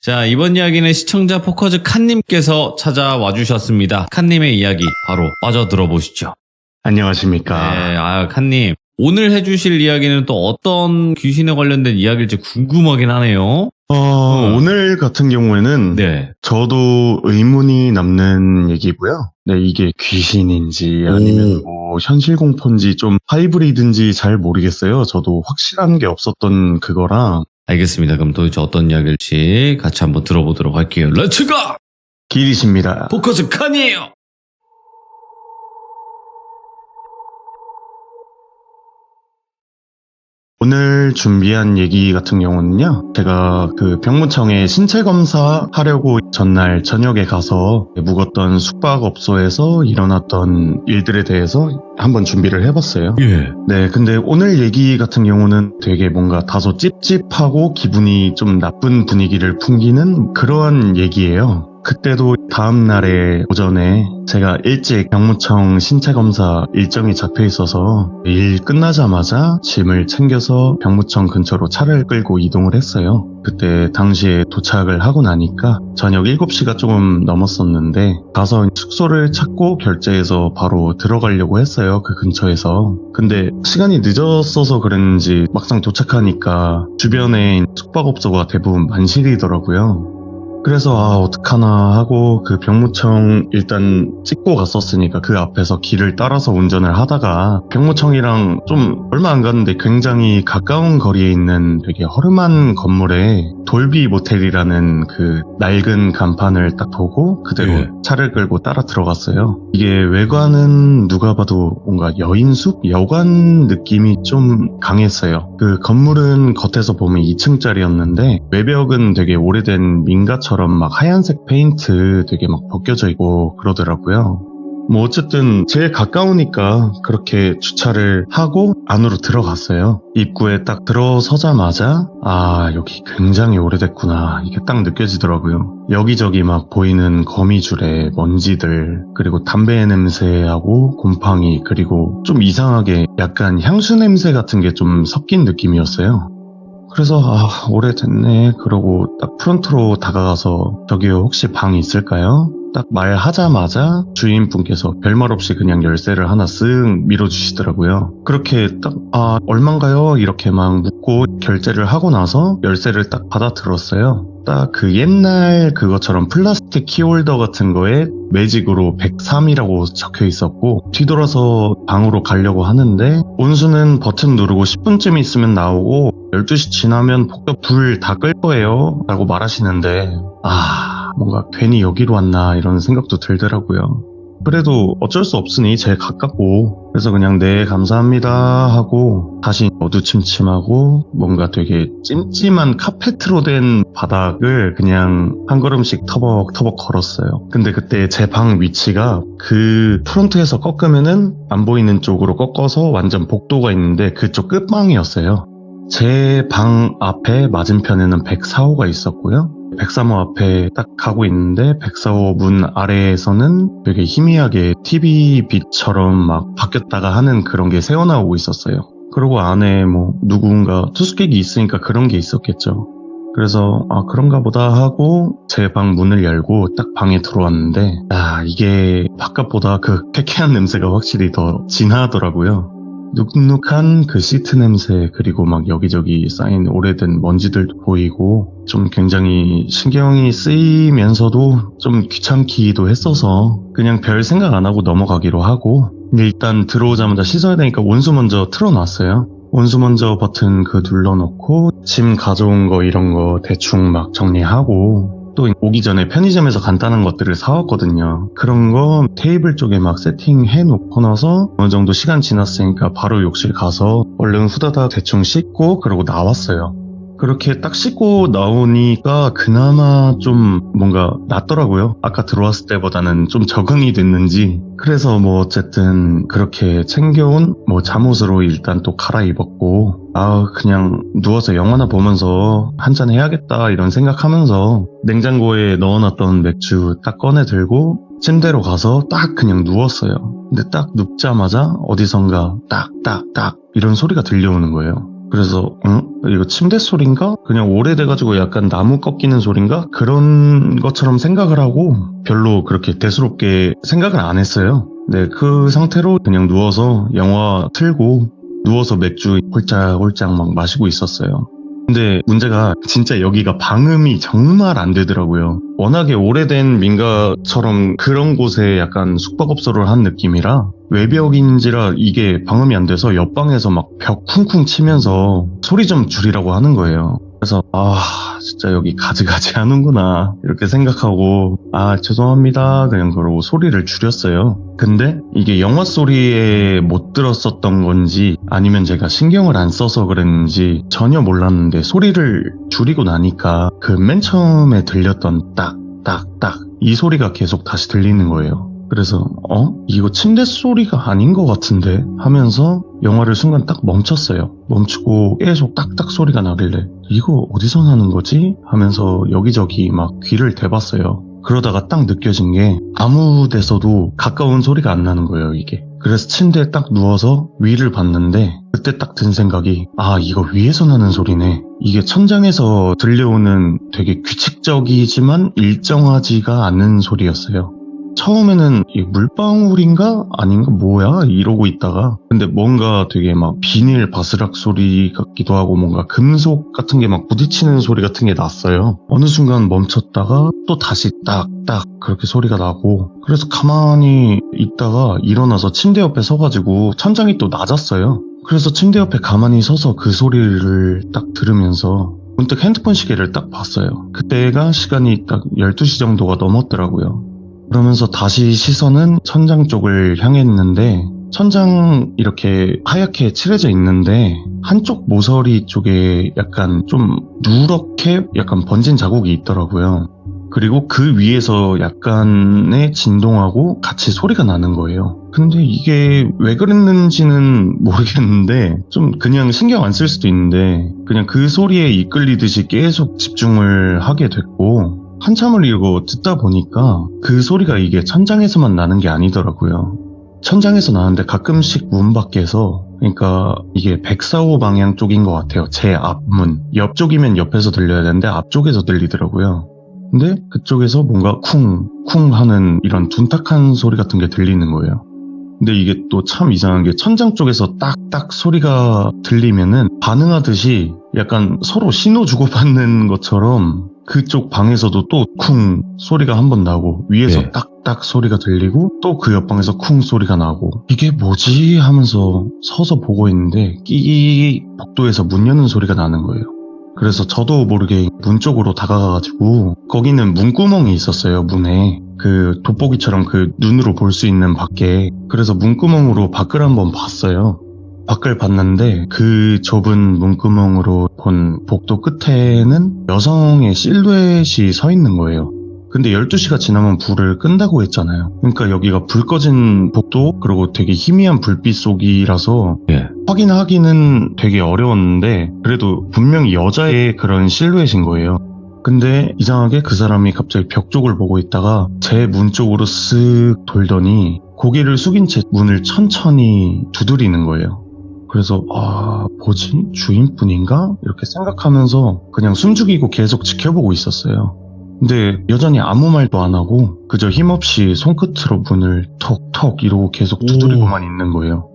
자, 이번 이야기는 시청자 포커즈 칸님께서 찾아와 주셨습니다. 칸님의 이야기 바로 빠져들어 보시죠. 안녕하십니까. 네, 칸님. 오늘 해주실 이야기는 또 어떤 귀신에 관련된 이야기일지 궁금하긴 하네요. 오늘 같은 경우에는 네. 저도 의문이 남는 얘기고요. 네, 이게 귀신인지 아니면 뭐 현실 공포인지 좀 하이브리드인지 잘 모르겠어요. 저도 확실한 게 없었던 그거랑. 알겠습니다. 그럼 도대체 어떤 이야기일지 같이 한번 들어보도록 할게요. 렛츠고! 길이십니다. 포커즈 칸이에요! 오늘 준비한 얘기 같은 경우는요, 제가 그 병무청에 신체 검사 하려고 전날 저녁에 가서 묵었던 숙박업소에서 일어났던 일들에 대해서 한번 준비를 해봤어요. 예. 네, 근데 오늘 얘기 같은 경우는 되게 뭔가 다소 찝찝하고 기분이 좀 나쁜 분위기를 풍기는 그러한 얘기예요. 그때도 다음날에 오전에 제가 일찍 병무청 신체검사 일정이 잡혀 있어서 일 끝나자마자 짐을 챙겨서 병무청 근처로 차를 끌고 이동을 했어요. 그때 당시에 도착을 하고 나니까 저녁 7시가 조금 넘었었는데 가서 숙소를 찾고 결제해서 바로 들어가려고 했어요. 그 근처에서. 근데 시간이 늦었어서 그랬는지 막상 도착하니까 주변에 숙박업소가 대부분 만실이더라고요. 그래서 어떡하나 하고 그 병무청 일단 찍고 갔었으니까 그 앞에서 길을 따라서 운전을 하다가 병무청이랑 좀 얼마 안 갔는데 굉장히 가까운 거리에 있는 되게 허름한 건물에 돌비 모텔이라는 그 낡은 간판을 딱 보고 그대로 예. 차를 끌고 따라 들어갔어요. 이게 외관은 누가 봐도 뭔가 여인숙? 여관 느낌이 좀 강했어요. 그 건물은 겉에서 보면 2층짜리였는데 외벽은 되게 오래된 민가처럼 막 하얀색 페인트 되게 막 벗겨져 있고 그러더라고요. 뭐 어쨌든 제일 가까우니까 그렇게 주차를 하고 안으로 들어갔어요. 입구에 딱 들어서자마자 여기 굉장히 오래됐구나 이게 딱 느껴지더라고요. 여기저기 막 보이는 거미줄에 먼지들 그리고 담배 냄새하고 곰팡이 그리고 좀 이상하게 약간 향수 냄새 같은 게 좀 섞인 느낌이었어요. 그래서 오래됐네 그러고 딱 프론트로 다가가서 저기요 혹시 방 있을까요? 딱 말하자마자 주인분께서 별말 없이 그냥 열쇠를 하나 쓱 밀어주시더라고요. 그렇게 딱 얼만가요? 이렇게 막 묻고 결제를 하고 나서 열쇠를 딱 받아 들었어요. 딱 그 옛날 그것처럼 플라스틱 키홀더 같은 거에 매직으로 103이라고 적혀 있었고 뒤돌아서 방으로 가려고 하는데 온수는 버튼 누르고 10분쯤 있으면 나오고 12시 지나면 복도 불 다 끌 거예요 라고 말하시는데 뭔가 괜히 여기로 왔나 이런 생각도 들더라고요. 그래도 어쩔 수 없으니 제일 가깝고 그래서 그냥 네 감사합니다 하고 다시 어두침침하고 뭔가 되게 찜찜한 카페트로 된 바닥을 그냥 한 걸음씩 터벅터벅 걸었어요. 근데 그때 제 방 위치가 그 프론트에서 꺾으면은 안 보이는 쪽으로 꺾어서 완전 복도가 있는데 그쪽 끝방이었어요. 제 방 앞에 맞은편에는 104호가 있었고요. 103호 앞에 딱 가고 있는데 104호 문 아래에서는 되게 희미하게 TV 빛처럼 막 바뀌었다가 하는 그런 게 새어나오고 있었어요. 그리고 안에 뭐 누군가 투숙객이 있으니까 그런 게 있었겠죠. 그래서 그런가 보다 하고 제 방 문을 열고 딱 방에 들어왔는데 이게 바깥보다 그 쾌쾌한 냄새가 확실히 더 진하더라고요. 눅눅한 그 시트 냄새 그리고 막 여기저기 쌓인 오래된 먼지들도 보이고 좀 굉장히 신경이 쓰이면서도 좀 귀찮기도 했어서 그냥 별 생각 안 하고 넘어가기로 하고 근데 일단 들어오자마자 씻어야 되니까 온수 먼저 틀어놨어요. 온수 먼저 버튼 눌러놓고 짐 가져온 거 이런 거 대충 막 정리하고 또 오기 전에 편의점에서 간단한 것들을 사왔거든요. 그런 거 테이블 쪽에 막 세팅해 놓고 나서 어느 정도 시간 지났으니까 바로 욕실 가서 얼른 후다닥 대충 씻고 그러고 나왔어요. 그렇게 딱 씻고 나오니까 그나마 좀 뭔가 낫더라고요. 아까 들어왔을 때보다는 좀 적응이 됐는지. 그래서 뭐 어쨌든 그렇게 챙겨온 잠옷으로 일단 또 갈아입었고 그냥 누워서 영화나 보면서 한잔 해야겠다 이런 생각하면서 냉장고에 넣어놨던 맥주 딱 꺼내 들고 침대로 가서 딱 그냥 누웠어요. 근데 딱 눕자마자 어디선가 딱딱딱 이런 소리가 들려오는 거예요. 그래서 이거 침대 소린가? 그냥 오래돼가지고 약간 나무 꺾이는 소린가? 그런 것처럼 생각을 하고 별로 그렇게 대수롭게 생각을 안 했어요. 네, 그 상태로 그냥 누워서 영화 틀고 누워서 맥주 홀짝홀짝 막 마시고 있었어요. 근데 문제가 진짜 여기가 방음이 정말 안 되더라고요. 워낙에 오래된 민가처럼 그런 곳에 약간 숙박업소를 한 느낌이라 외벽인지라 이게 방음이 안 돼서 옆방에서 막 벽 쿵쿵 치면서 소리 좀 줄이라고 하는 거예요. 그래서 진짜 여기 가지가지 하는구나 이렇게 생각하고 죄송합니다 그냥 그러고 소리를 줄였어요. 근데 이게 영화 소리에 못 들었었던 건지 아니면 제가 신경을 안 써서 그랬는지 전혀 몰랐는데 소리를 줄이고 나니까 그 맨 처음에 들렸던 딱딱딱 이 소리가 계속 다시 들리는 거예요. 그래서 이거 침대 소리가 아닌 것 같은데 하면서 영화를 순간 딱 멈췄어요. 멈추고 계속 딱딱 소리가 나길래 이거 어디서 나는 거지? 하면서 여기저기 막 귀를 대봤어요. 그러다가 딱 느껴진 게 아무 데서도 가까운 소리가 안 나는 거예요, 이게. 그래서 침대에 딱 누워서 위를 봤는데 그때 딱 든 생각이 이거 위에서 나는 소리네. 이게 천장에서 들려오는 되게 규칙적이지만 일정하지가 않은 소리였어요. 처음에는 이 물방울인가? 아닌가? 뭐야? 이러고 있다가 근데 뭔가 되게 막 비닐 바스락 소리 같기도 하고 뭔가 금속 같은 게 막 부딪히는 소리 같은 게 났어요. 어느 순간 멈췄다가 또 다시 딱딱 그렇게 소리가 나고 그래서 가만히 있다가 일어나서 침대 옆에 서가지고 천장이 또 낮았어요. 그래서 침대 옆에 가만히 서서 그 소리를 딱 들으면서 문득 핸드폰 시계를 딱 봤어요. 그때가 시간이 딱 12시 정도가 넘었더라고요. 그러면서 다시 시선은 천장 쪽을 향했는데 천장 이렇게 하얗게 칠해져 있는데 한쪽 모서리 쪽에 약간 좀 누렇게 약간 번진 자국이 있더라고요. 그리고 그 위에서 약간의 진동하고 같이 소리가 나는 거예요. 근데 이게 왜 그랬는지는 모르겠는데 좀 그냥 신경 안 쓸 수도 있는데 그냥 그 소리에 이끌리듯이 계속 집중을 하게 됐고 한참을 이러고 듣다 보니까 그 소리가 이게 천장에서만 나는 게 아니더라고요. 천장에서 나는데 가끔씩 문 밖에서 그러니까 이게 104호 방향 쪽인 것 같아요. 제 앞문. 옆쪽이면 옆에서 들려야 되는데 앞쪽에서 들리더라고요. 근데 그쪽에서 뭔가 쿵쿵 하는 이런 둔탁한 소리 같은 게 들리는 거예요. 근데 이게 또 참 이상한 게 천장 쪽에서 딱딱 소리가 들리면은 반응하듯이 약간 서로 신호 주고받는 것처럼 그쪽 방에서도 또 쿵 소리가 한 번 나고 위에서 네. 딱딱 소리가 들리고 또 그 옆방에서 쿵 소리가 나고 이게 뭐지 하면서 서서 보고 있는데 끼 복도에서 문 여는 소리가 나는 거예요. 그래서 저도 모르게 문 쪽으로 다가가가지고 거기는 문구멍이 있었어요. 문에 그 돋보기처럼 그 눈으로 볼 수 있는 밖에. 그래서 문구멍으로 밖을 한번 봤어요. 밖을 봤는데 그 좁은 문구멍으로 본 복도 끝에는 여성의 실루엣이 서 있는 거예요. 근데 12시가 지나면 불을 끈다고 했잖아요. 그러니까 여기가 불 꺼진 복도 그리고 되게 희미한 불빛 속이라서 예. 확인하기는 되게 어려웠는데 그래도 분명히 여자의 그런 실루엣인 거예요. 근데 이상하게 그 사람이 갑자기 벽 쪽을 보고 있다가 제 문 쪽으로 쓱 돌더니 고개를 숙인 채 문을 천천히 두드리는 거예요. 그래서 뭐지? 주인분인가? 이렇게 생각하면서 그냥 숨죽이고 계속 지켜보고 있었어요. 근데 여전히 아무 말도 안 하고 그저 힘없이 손끝으로 문을 톡톡 이러고 계속 두드리고만 있는 거예요.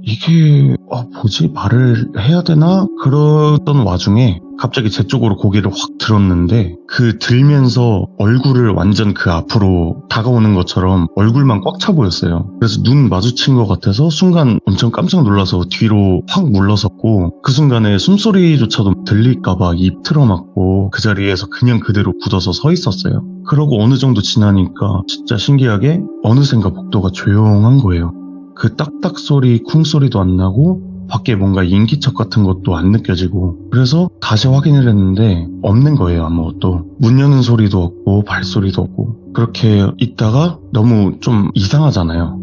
이게 뭐지? 말을 해야 되나? 그러던 와중에 갑자기 제 쪽으로 고개를 확 들었는데 그 들면서 얼굴을 완전 그 앞으로 다가오는 것처럼 얼굴만 꽉 차 보였어요. 그래서 눈 마주친 것 같아서 순간 엄청 깜짝 놀라서 뒤로 확 물러섰고 그 순간에 숨소리조차도 들릴까봐 입 틀어막고 그 자리에서 그냥 그대로 굳어서 서 있었어요. 그러고 어느 정도 지나니까 진짜 신기하게 어느샌가 복도가 조용한 거예요. 그 딱딱 소리, 쿵 소리도 안 나고 밖에 뭔가 인기척 같은 것도 안 느껴지고 그래서 다시 확인을 했는데 없는 거예요. 아무것도. 문 여는 소리도 없고 발소리도 없고 그렇게 있다가 너무 좀 이상하잖아요.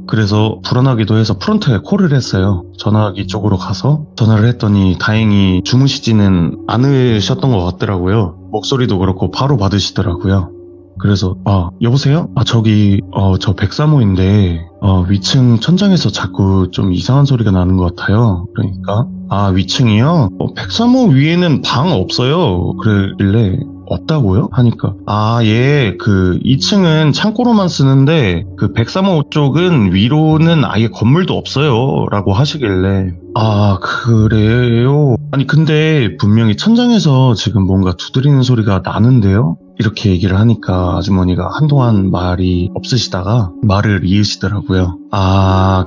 그래서 불안하기도 해서 프론트에 콜을 했어요. 전화기 쪽으로 가서 전화를 했더니 다행히 주무시지는 않으셨던 것 같더라고요. 목소리도 그렇고 바로 받으시더라고요. 그래서 여보세요? 저기 저 103호인데 위층 천장에서 자꾸 좀 이상한 소리가 나는 것 같아요. 그러니까 위층이요? 103호 위에는 방 없어요. 그러길래 없다고요? 하니까 예, 그 2층은 창고로만 쓰는데 그 103호 쪽은 위로는 아예 건물도 없어요 라고 하시길래 그래요? 아니 근데 분명히 천장에서 지금 뭔가 두드리는 소리가 나는데요? 이렇게 얘기를 하니까 아주머니가 한동안 말이 없으시다가 말을 이으시더라고요.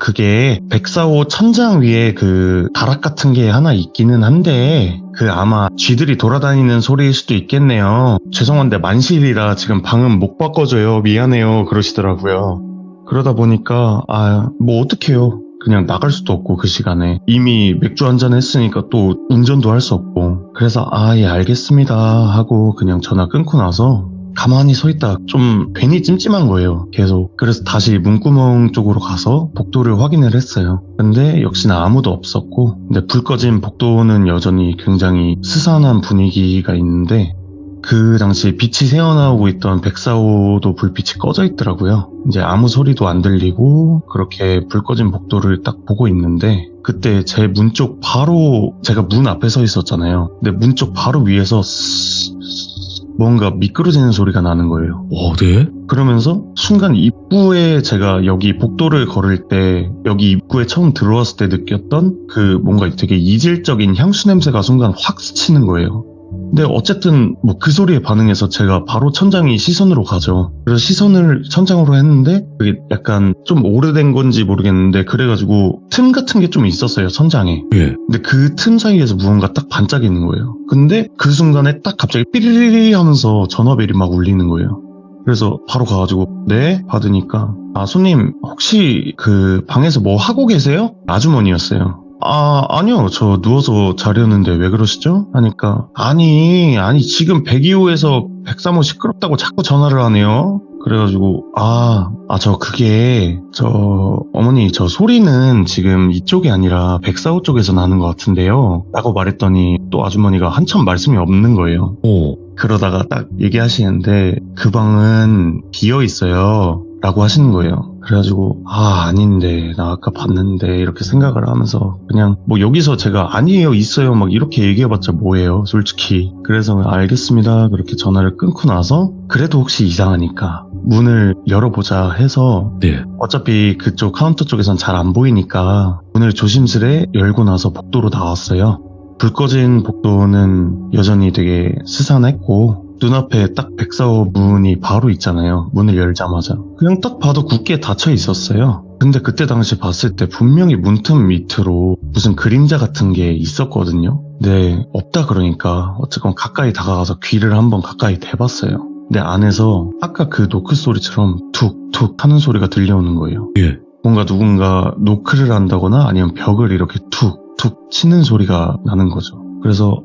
그게 104호 천장 위에 그 다락 같은 게 하나 있기는 한데 그 아마 쥐들이 돌아다니는 소리일 수도 있겠네요. 죄송한데 만실이라 지금 방은 못 바꿔줘요. 미안해요. 그러시더라고요. 그러다 보니까 뭐 어떡해요. 그냥 나갈 수도 없고 그 시간에 이미 맥주 한잔 했으니까 또 운전도 할 수 없고 그래서 예 알겠습니다 하고 그냥 전화 끊고 나서 가만히 서 있다 좀 괜히 찜찜한 거예요. 계속. 그래서 다시 문구멍 쪽으로 가서 복도를 확인을 했어요. 근데 역시나 아무도 없었고 근데 불 꺼진 복도는 여전히 굉장히 스산한 분위기가 있는데 그 당시 빛이 새어나오고 있던 104호도 불빛이 꺼져 있더라고요. 이제 아무 소리도 안 들리고 그렇게 불 꺼진 복도를 딱 보고 있는데 그때 제 문 쪽 바로 제가 문 앞에 서 있었잖아요. 근데 문 쪽 바로 위에서 뭔가 미끄러지는 소리가 나는 거예요. 네? 그러면서 순간 입구에 제가 여기 복도를 걸을 때 여기 입구에 처음 들어왔을 때 느꼈던 그 뭔가 되게 이질적인 향수 냄새가 순간 확 스치는 거예요. 근데 어쨌든 뭐 그 소리에 반응해서 제가 바로 천장이 시선으로 가죠. 그래서 시선을 천장으로 했는데 그게 약간 좀 오래된 건지 모르겠는데 그래가지고 틈 같은 게 좀 있었어요, 천장에. 예. 근데 그 틈 사이에서 무언가 딱 반짝이는 거예요. 근데 그 순간에 딱 갑자기 삐리리리 하면서 전화벨이 막 울리는 거예요. 그래서 바로 가가지고 네? 받으니까 손님 혹시 그 방에서 뭐 하고 계세요? 아주머니였어요. 아니요. 저 누워서 자려는데 왜 그러시죠? 하니까 아니 지금 102호에서 103호 시끄럽다고 자꾸 전화를 하네요. 그래가지고 어머니 저 소리는 지금 이쪽이 아니라 104호 쪽에서 나는 것 같은데요 라고 말했더니 또 아주머니가 한참 말씀이 없는 거예요. 그러다가 딱 얘기하시는데 그 방은 비어 있어요 라고 하시는 거예요. 그래가지고 아닌데 나 아까 봤는데 이렇게 생각을 하면서 그냥 뭐 여기서 제가 아니에요 있어요 막 이렇게 얘기해봤자 뭐예요 솔직히. 그래서 알겠습니다 그렇게 전화를 끊고 나서 그래도 혹시 이상하니까 문을 열어보자 해서 네. 어차피 그쪽 카운터 쪽에선 잘 안 보이니까 문을 조심스레 열고 나서 복도로 나왔어요. 불 꺼진 복도는 여전히 되게 스산했고 눈앞에 딱 104호 문이 바로 있잖아요. 문을 열자마자 그냥 딱 봐도 굳게 닫혀 있었어요. 근데 그때 당시 봤을 때 분명히 문틈 밑으로 무슨 그림자 같은 게 있었거든요. 네, 없다 그러니까 어쨌건 가까이 다가가서 귀를 한번 가까이 대봤어요. 근데 안에서 아까 그 노크 소리처럼 툭툭 하는 소리가 들려오는 거예요. 예. 뭔가 누군가 노크를 한다거나 아니면 벽을 이렇게 툭툭 치는 소리가 나는 거죠. 그래서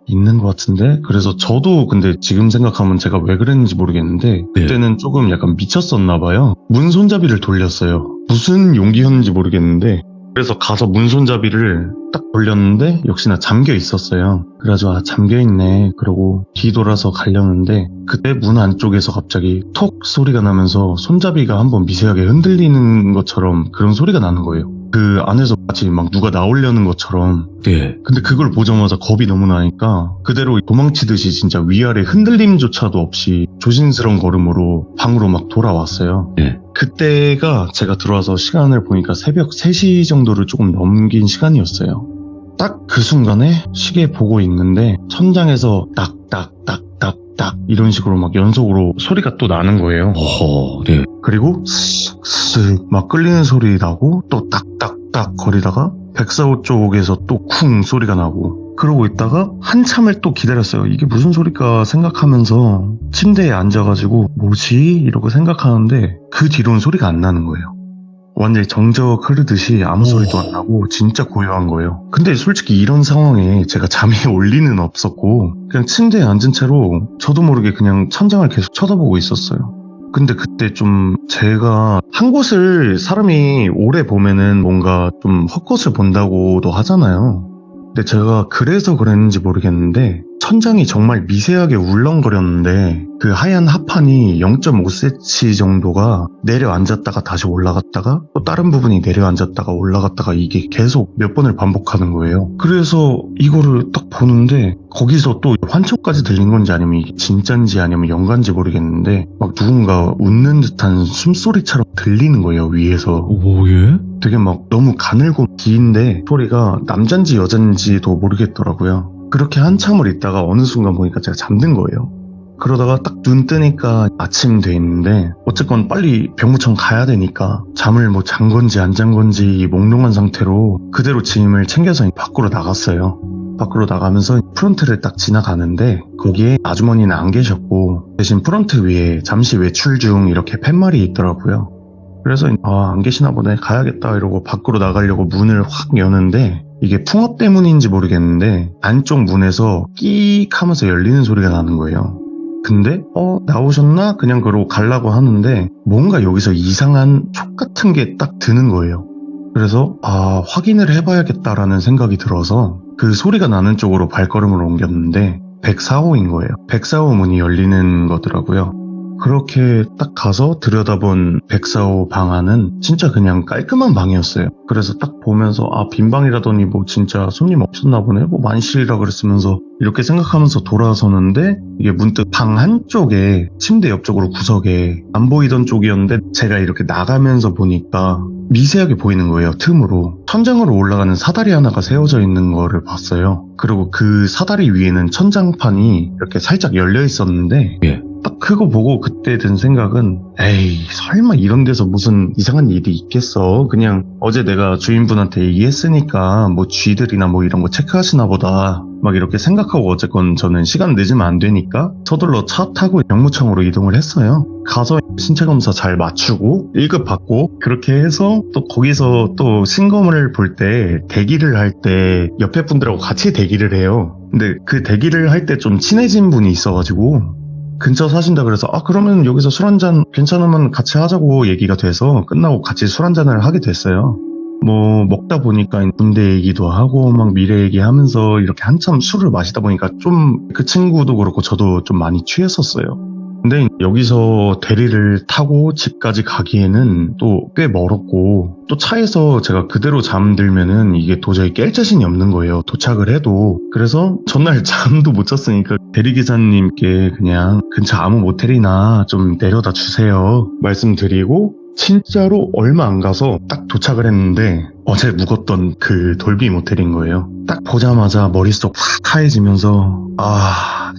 있는 것 같은데? 그래서 저도 근데 지금 생각하면 제가 왜 그랬는지 모르겠는데 그때는 조금 약간 미쳤었나 봐요. 문 손잡이를 돌렸어요. 무슨 용기였는지 모르겠는데 그래서 가서 문 손잡이를 딱 돌렸는데 역시나 잠겨 있었어요. 그래가지고 잠겨있네 그러고 뒤돌아서 가려는데 그때 문 안쪽에서 갑자기 톡 소리가 나면서 손잡이가 한번 미세하게 흔들리는 것처럼 그런 소리가 나는 거예요. 그 안에서 마치 막 누가 나오려는 것처럼. 네. 근데 그걸 보자마자 겁이 너무 나니까 그대로 도망치듯이 진짜 위아래 흔들림조차도 없이 조심스러운 걸음으로 방으로 막 돌아왔어요. 네. 그때가 제가 들어와서 시간을 보니까 새벽 3시 정도를 조금 넘긴 시간이었어요. 딱 그 순간에 시계 보고 있는데 천장에서 딱딱딱딱딱 이런 식으로 막 연속으로 소리가 또 나는 거예요. 네. 그리고 쓱쓱 막 끌리는 소리 나고 또 딱딱딱 거리다가 104호 쪽에서 또 쿵 소리가 나고 그러고 있다가 한참을 또 기다렸어요. 이게 무슨 소리일까 생각하면서 침대에 앉아가지고 뭐지? 이러고 생각하는데 그 뒤로는 소리가 안 나는 거예요. 완전히 정적 흐르듯이 아무 소리도 안 나고 진짜 고요한 거예요. 근데 솔직히 이런 상황에 제가 잠이 올 리는 없었고 그냥 침대에 앉은 채로 저도 모르게 그냥 천장을 계속 쳐다보고 있었어요. 근데 그때 좀 제가 한 곳을 사람이 오래 보면은 뭔가 좀 헛것을 본다고도 하잖아요. 근데 제가 그래서 그랬는지 모르겠는데 천장이 정말 미세하게 울렁거렸는데 그 하얀 합판이 0.5cm 정도가 내려앉았다가 다시 올라갔다가 또 다른 부분이 내려앉았다가 올라갔다가 이게 계속 몇 번을 반복하는 거예요. 그래서 이거를 딱 보는데 거기서 또 환청까지 들린 건지 아니면 이게 진짠지 아니면 연관인지 모르겠는데 막 누군가 웃는 듯한 숨소리처럼 들리는 거예요, 위에서. 오, 예? 되게 막 너무 가늘고 긴데 소리가 남잔지 여잔지도 모르겠더라고요. 그렇게 한참을 있다가 어느 순간 보니까 제가 잠든 거예요. 그러다가 딱 눈 뜨니까 아침 돼 있는데 어쨌건 빨리 병무청 가야 되니까 잠을 뭐 잔 건지 안 잔 건지 몽롱한 상태로 그대로 짐을 챙겨서 밖으로 나갔어요. 밖으로 나가면서 프론트를 딱 지나가는데 거기에 아주머니는 안 계셨고 대신 프론트 위에 잠시 외출 중 이렇게 팻말이 있더라고요. 그래서 안 계시나 보네, 가야겠다 이러고 밖으로 나가려고 문을 확 여는데 이게 풍업 때문인지 모르겠는데 안쪽 문에서 끼익 하면서 열리는 소리가 나는 거예요. 근데 나오셨나? 그냥 그러고 가려고 하는데 뭔가 여기서 이상한 촉 같은 게 딱 드는 거예요. 그래서 확인을 해봐야겠다라는 생각이 들어서 그 소리가 나는 쪽으로 발걸음을 옮겼는데 104호인 거예요. 104호 문이 열리는 거더라고요. 그렇게 딱 가서 들여다본 104호 방 안은 진짜 그냥 깔끔한 방이었어요. 그래서 딱 보면서 빈 방이라더니 뭐 진짜 손님 없었나 보네, 뭐 만실이라 그랬으면서 이렇게 생각하면서 돌아서는데 이게 문득 방 한쪽에 침대 옆쪽으로 구석에 안 보이던 쪽이었는데 제가 이렇게 나가면서 보니까 미세하게 보이는 거예요. 틈으로 천장으로 올라가는 사다리 하나가 세워져 있는 거를 봤어요. 그리고 그 사다리 위에는 천장판이 이렇게 살짝 열려 있었는데 예. 딱 그거 보고 그때 든 생각은 에이 설마 이런 데서 무슨 이상한 일이 있겠어, 그냥 어제 내가 주인분한테 얘기했으니까 뭐 쥐들이나 뭐 이런 거 체크하시나 보다 막 이렇게 생각하고 어쨌건 저는 시간 늦으면 안 되니까 서둘러 차 타고 병무청으로 이동을 했어요. 가서 신체검사 잘 맞추고 1급 받고 그렇게 해서 또 거기서 또 신검을 볼 때 대기를 할 때 옆에 분들하고 같이 대기를 해요. 근데 그 대기를 할 때 좀 친해진 분이 있어가지고 근처 사신다 그래서 그러면 여기서 술 한잔 괜찮으면 같이 하자고 얘기가 돼서 끝나고 같이 술 한잔을 하게 됐어요. 뭐 먹다 보니까 군대 얘기도 하고 막 미래 얘기하면서 이렇게 한참 술을 마시다 보니까 좀 그 친구도 그렇고 저도 좀 많이 취했었어요. 근데 여기서 대리를 타고 집까지 가기에는 또 꽤 멀었고 또 차에서 제가 그대로 잠들면은 이게 도저히 깰 자신이 없는 거예요, 도착을 해도. 그래서 전날 잠도 못 잤으니까 대리기사님께 그냥 근처 아무 모텔이나 좀 내려다 주세요 말씀드리고 진짜로 얼마 안 가서 딱 도착을 했는데 어제 묵었던 그 돌비 모텔인 거예요. 딱 보자마자 머릿속 확 하얘지면서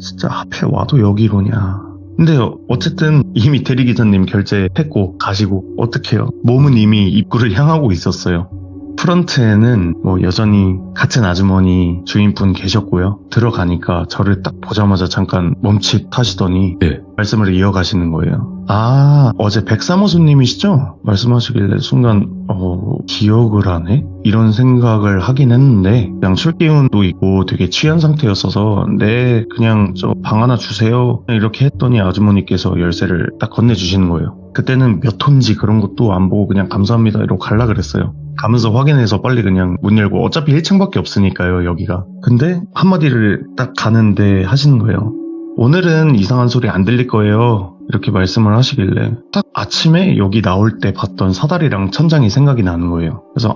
진짜 하필 와도 여기로냐. 근데 어쨌든 이미 대리기사님 결제했고 가시고 어떡해요. 몸은 이미 입구를 향하고 있었어요. 프런트에는 뭐 여전히 같은 아주머니 주인분 계셨고요. 들어가니까 저를 딱 보자마자 잠깐 멈칫하시더니 네. 말씀을 이어가시는 거예요. 어제 103호 손님이시죠? 말씀하시길래 순간 기억을 하네? 이런 생각을 하긴 했는데 그냥 술 기운도 있고 되게 취한 상태였어서 네 그냥 저 방 하나 주세요 이렇게 했더니 아주머니께서 열쇠를 딱 건네주시는 거예요. 그때는 몇 톤지 그런 것도 안 보고 그냥 감사합니다 이러고 갈라 그랬어요. 가면서 확인해서 빨리 그냥 문 열고 어차피 1층밖에 없으니까요 여기가. 근데 한마디를 딱 가는데 하시는 거예요. 오늘은 이상한 소리 안 들릴 거예요 이렇게 말씀을 하시길래 딱 아침에 여기 나올 때 봤던 사다리랑 천장이 생각이 나는 거예요. 그래서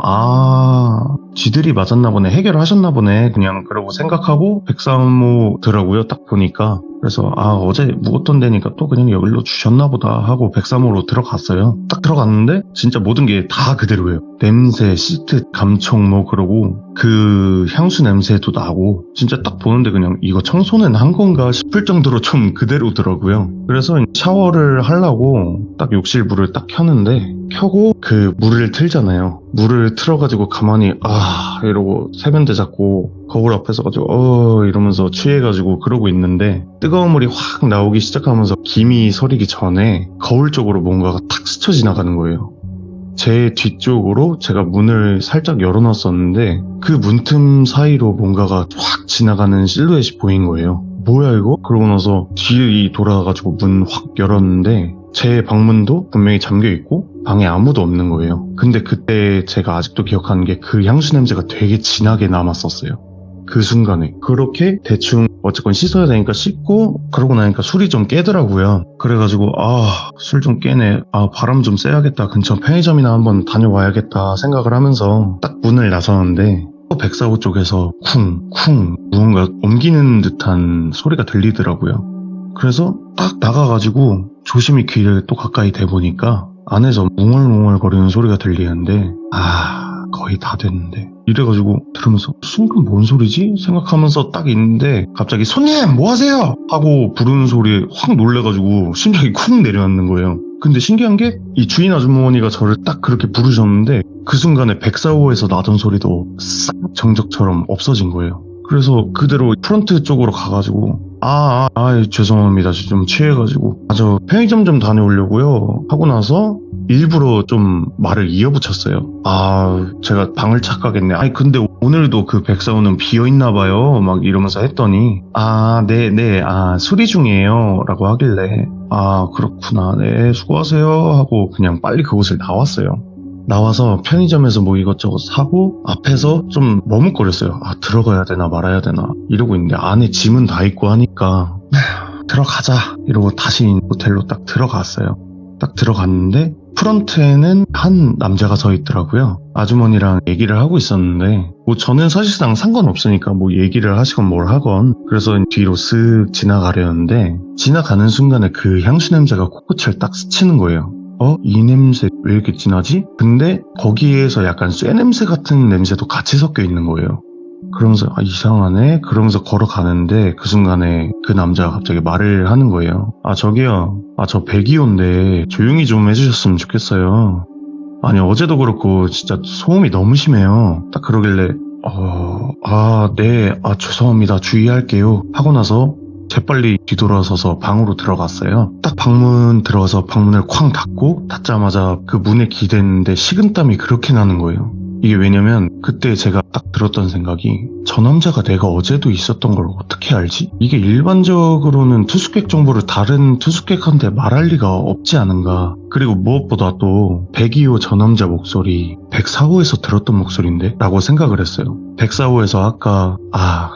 쥐들이 맞았나 보네, 해결하셨나 보네 그냥 그러고 생각하고 103호더라고요 딱 보니까. 그래서 어제 묵었던 데니까 또 그냥 여기로 주셨나 보다 하고 103호로 들어갔어요. 딱 들어갔는데 진짜 모든 게 다 그대로예요. 냄새, 시트, 감촉 뭐 그러고 그 향수 냄새도 나고 진짜 딱 보는데 그냥 이거 청소는 한 건가 싶을 정도로 좀 그대로더라고요. 그래서 샤워를 하려고 딱 욕실 물을 딱 켰는데 켜고 그 물을 틀잖아요. 물을 틀어가지고 가만히 이러고 세면대 잡고 거울 앞에서 가지고 이러면서 취해가지고 그러고 있는데 뜨거운 물이 확 나오기 시작하면서 김이 서리기 전에 거울 쪽으로 뭔가가 탁 스쳐 지나가는 거예요. 제 뒤쪽으로 제가 문을 살짝 열어놨었는데 그 문틈 사이로 뭔가가 확 지나가는 실루엣이 보인 거예요. 뭐야 이거? 그러고 나서 뒤에 돌아가가지고 문 확 열었는데 제 방문도 분명히 잠겨있고 방에 아무도 없는 거예요. 근데 그때 제가 아직도 기억하는 게 그 향수 냄새가 되게 진하게 남았었어요. 그 순간에. 그렇게 대충 어쨌건 씻어야 되니까 씻고 그러고 나니까 술이 좀 깨더라고요. 그래가지고 술 좀 깨네, 바람 좀 쐬야겠다, 근처 편의점이나 한번 다녀와야겠다 생각을 하면서 딱 문을 나서는데 백사호 쪽에서 쿵쿵 무언가 옮기는 듯한 소리가 들리더라고요. 그래서 딱 나가가지고 조심히 귀를 또 가까이 대보니까 안에서 웅얼웅얼 거리는 소리가 들리는데 거의 다 됐는데 이래가지고 들으면서 순간 뭔 소리지? 생각하면서 딱 있는데 갑자기 손님 뭐 하세요? 하고 부르는 소리에 확 놀래가지고 심장이 쿵 내려앉는 거예요. 근데 신기한 게 이 주인 아주머니가 저를 딱 그렇게 부르셨는데 그 순간에 104호에서 나던 소리도 싹 정적처럼 없어진 거예요. 그래서 그대로 프런트 쪽으로 가가지고 죄송합니다, 좀 취해가지고 저 편의점 좀 다녀오려고요 하고 나서 일부러 좀 말을 이어붙였어요. 제가 방을 착각했네. 근데 오늘도 그 104호는 비어있나봐요 막 이러면서 했더니 네 수리 중이에요 라고 하길래 그렇구나, 네 수고하세요 하고 그냥 빨리 그곳을 나왔어요. 나와서 편의점에서 뭐 이것저것 사고 앞에서 좀 머뭇거렸어요. 들어가야 되나 말아야 되나 이러고 있는데 안에 짐은 다 있고 하니까 들어가자 이러고 다시 호텔로 딱 들어갔어요. 딱 들어갔는데 프런트에는 한 남자가 서 있더라고요. 아주머니랑 얘기를 하고 있었는데 뭐 저는 사실상 상관없으니까 뭐 얘기를 하시건 뭘 하건 그래서 뒤로 쓱 지나가려는데 지나가는 순간에 그 향수 냄새가 코끝을 딱 스치는 거예요. 이 냄새 왜 이렇게 진하지? 근데 거기에서 약간 쇠 냄새 같은 냄새도 같이 섞여 있는 거예요. 그러면서 이상하네? 그러면서 걸어가는데 그 순간에 그 남자가 갑자기 말을 하는 거예요. 저기요, 저 102호인데 조용히 좀 해주셨으면 좋겠어요. 아니 어제도 그렇고 진짜 소음이 너무 심해요. 딱 그러길래 네, 죄송합니다, 주의할게요 하고 나서 재빨리 뒤돌아서서 방으로 들어갔어요. 딱 방문 들어가서 방문을 쾅 닫고 닫자마자 그 문에 기댔는데 식은땀이 그렇게 나는 거예요. 이게 왜냐면 그때 제가 딱 들었던 생각이 저 남자가 내가 어제도 있었던 걸 어떻게 알지? 이게 일반적으로는 투숙객 정보를 다른 투숙객한테 말할 리가 없지 않은가. 그리고 무엇보다 또 102호 저 남자 목소리 104호에서 들었던 목소리인데? 라고 생각을 했어요. 104호에서 아까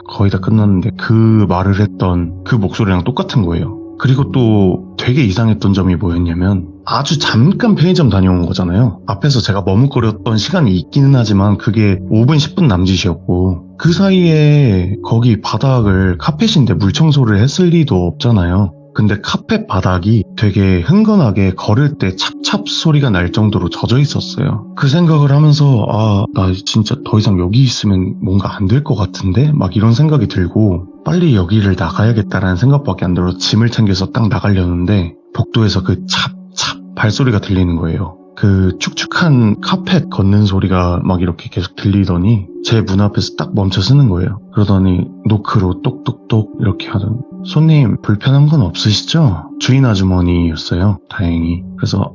거의 다 끝났는데 그 말을 했던 그 목소리랑 똑같은 거예요. 그리고 또 되게 이상했던 점이 뭐였냐면 아주 잠깐 편의점 다녀온 거잖아요. 앞에서 제가 머뭇거렸던 시간이 있기는 하지만 그게 5분 10분 남짓이었고 그 사이에 거기 바닥을 카펫인데 물 청소를 했을 리도 없잖아요. 근데 카펫 바닥이 되게 흥건하게 걸을 때 찹찹 소리가 날 정도로 젖어 있었어요. 그 생각을 하면서 나 진짜 더 이상 여기 있으면 뭔가 안 될 것 같은데? 막 이런 생각이 들고 빨리 여기를 나가야겠다라는 생각밖에 안 들어 짐을 챙겨서 딱 나가려는데 복도에서 그 찹찹 발소리가 들리는 거예요. 그 축축한 카펫 걷는 소리가 막 이렇게 계속 들리더니 제 문 앞에서 딱 멈춰 서는 거예요. 그러더니 노크로 똑똑똑 이렇게 하더니 손님 불편한 건 없으시죠? 주인 아주머니였어요. 다행히. 그래서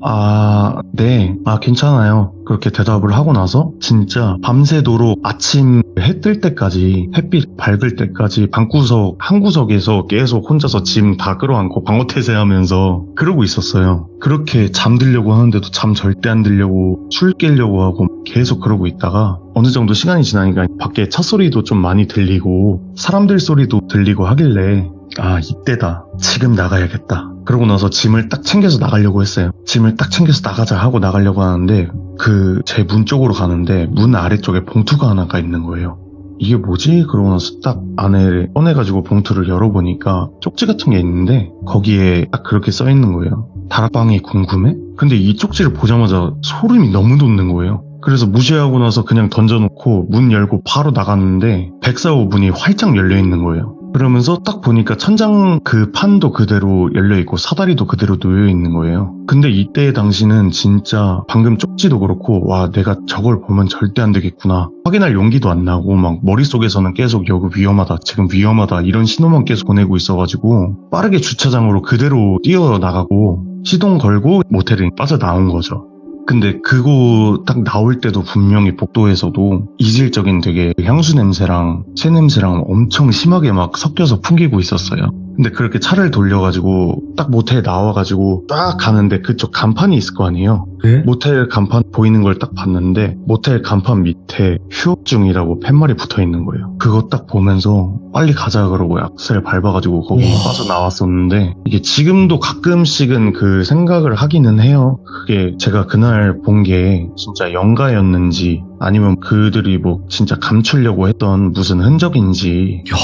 네, 괜찮아요. 그렇게 대답을 하고 나서 진짜 밤새도록 아침 해 뜰 때까지 햇빛 밝을 때까지 방구석 한 구석에서 계속 혼자서 짐 다 끌어안고 방어태세하면서 그러고 있었어요. 그렇게 잠들려고 하는데도 잠 절대 안 들려고 술 깨려고 하고 계속 그러고 있다가 어느 정도 시간이 지나니까 밖에 차 소리도 좀 많이 들리고 사람들 소리도 들리고 하길래 이때다, 지금 나가야겠다. 그러고 나서 짐을 딱 챙겨서 나가려고 했어요. 짐을 딱 챙겨서 나가자 하고 나가려고 하는데 제 문 쪽으로 가는데 문 아래쪽에 봉투가 하나가 있는 거예요. 이게 뭐지? 그러고 나서 딱 안에 꺼내가지고 봉투를 열어보니까 쪽지 같은 게 있는데 거기에 딱 그렇게 써있는 거예요. 다락방이 궁금해? 근데 이 쪽지를 보자마자 소름이 너무 돋는 거예요. 그래서 무시하고 나서 그냥 던져놓고 문 열고 바로 나갔는데 104호 문이 활짝 열려있는 거예요. 그러면서 딱 보니까 천장 그 판도 그대로 열려있고 사다리도 그대로 놓여있는 거예요. 근데 이때 당시는 진짜 방금 쪽지도 그렇고 내가 저걸 보면 절대 안 되겠구나, 확인할 용기도 안 나고 막 머릿속에서는 계속 여기 위험하다, 지금 위험하다 이런 신호만 계속 보내고 있어가지고 빠르게 주차장으로 그대로 뛰어나가고 시동 걸고 모텔에 빠져나온 거죠. 근데 그거 딱 나올 때도 분명히 복도에서도 이질적인 되게 향수 냄새랑 새 냄새랑 엄청 심하게 막 섞여서 풍기고 있었어요. 근데 그렇게 차를 돌려가지고 딱 모텔 나와가지고 딱 가는데 그쪽 간판이 있을 거 아니에요. 네? 모텔 간판 보이는 걸 딱 봤는데 모텔 간판 밑에 휴업 중이라고 팻말이 붙어 있는 거예요. 그거 딱 보면서 빨리 가자 그러고 악셀 밟아가지고 거기 우와. 빠져나왔었는데 이게 지금도 가끔씩은 그 생각을 하기는 해요. 그게 제가 그날 본 게 진짜 영가였는지 아니면 그들이 뭐 진짜 감추려고 했던 무슨 흔적인지 야,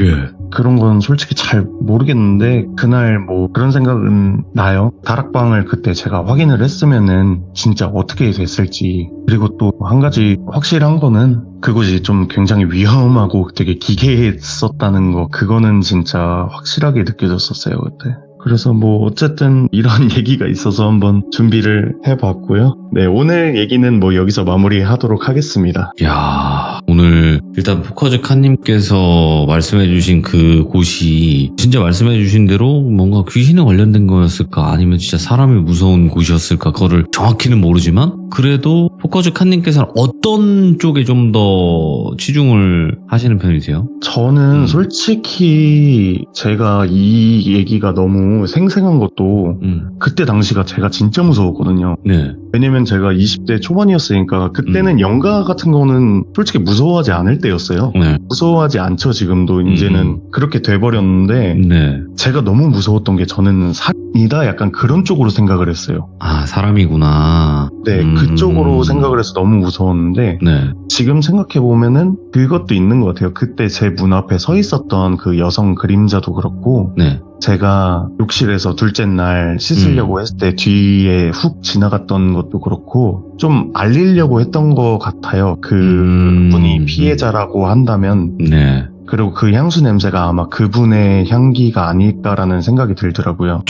예. 그런 건 솔직히 잘 모르겠는데 그날 뭐 그런 생각은 나요. 다락방을 그때 제가 확인을 했으면은 진짜 어떻게 됐을지. 그리고 또 한 가지 확실한 거는 그곳이 좀 굉장히 위험하고 되게 기괴했었다는 거, 그거는 진짜 확실하게 느껴졌었어요 그때. 그래서 뭐 어쨌든 이런 얘기가 있어서 한번 준비를 해봤고요. 네, 오늘 얘기는 뭐 여기서 마무리하도록 하겠습니다. 야, 오늘 일단 포커즈 칸님께서 말씀해주신 그 곳이 진짜 말씀해주신 대로 뭔가 귀신에 관련된 거였을까 아니면 진짜 사람이 무서운 곳이었을까 그거를 정확히는 모르지만 그래도 포커즈 칸님께서는 어떤 쪽에 좀 더 치중을 하시는 편이세요? 저는 솔직히 제가 이 얘기가 너무 생생한 것도 그때 당시가 제가 진짜 무서웠거든요. 네. 왜냐면 제가 20대 초반이었으니까 그때는 영가 같은 거는 솔직히 무서워하지 않을 때였어요. 네. 무서워하지 않죠 지금도. 이제는 그렇게 돼버렸는데 네. 제가 너무 무서웠던 게 저는 사람이다 약간 그런 쪽으로 생각을 했어요. 아, 사람이구나. 네, 그쪽으로 생각을 해서 너무 무서웠는데 네. 지금 생각해보면은 그것도 있는 것 같아요. 그때 제 문 앞에 서 있었던 그 여성 그림자도 그렇고 네. 제가 욕실에서 둘째 날 씻으려고 했을 때 뒤에 훅 지나갔던 것도 그렇고 좀 알리려고 했던 것 같아요. 그 분이 피해자라고 한다면. 네. 그리고 그 향수 냄새가 아마 그분의 향기가 아닐까라는 생각이 들더라고요.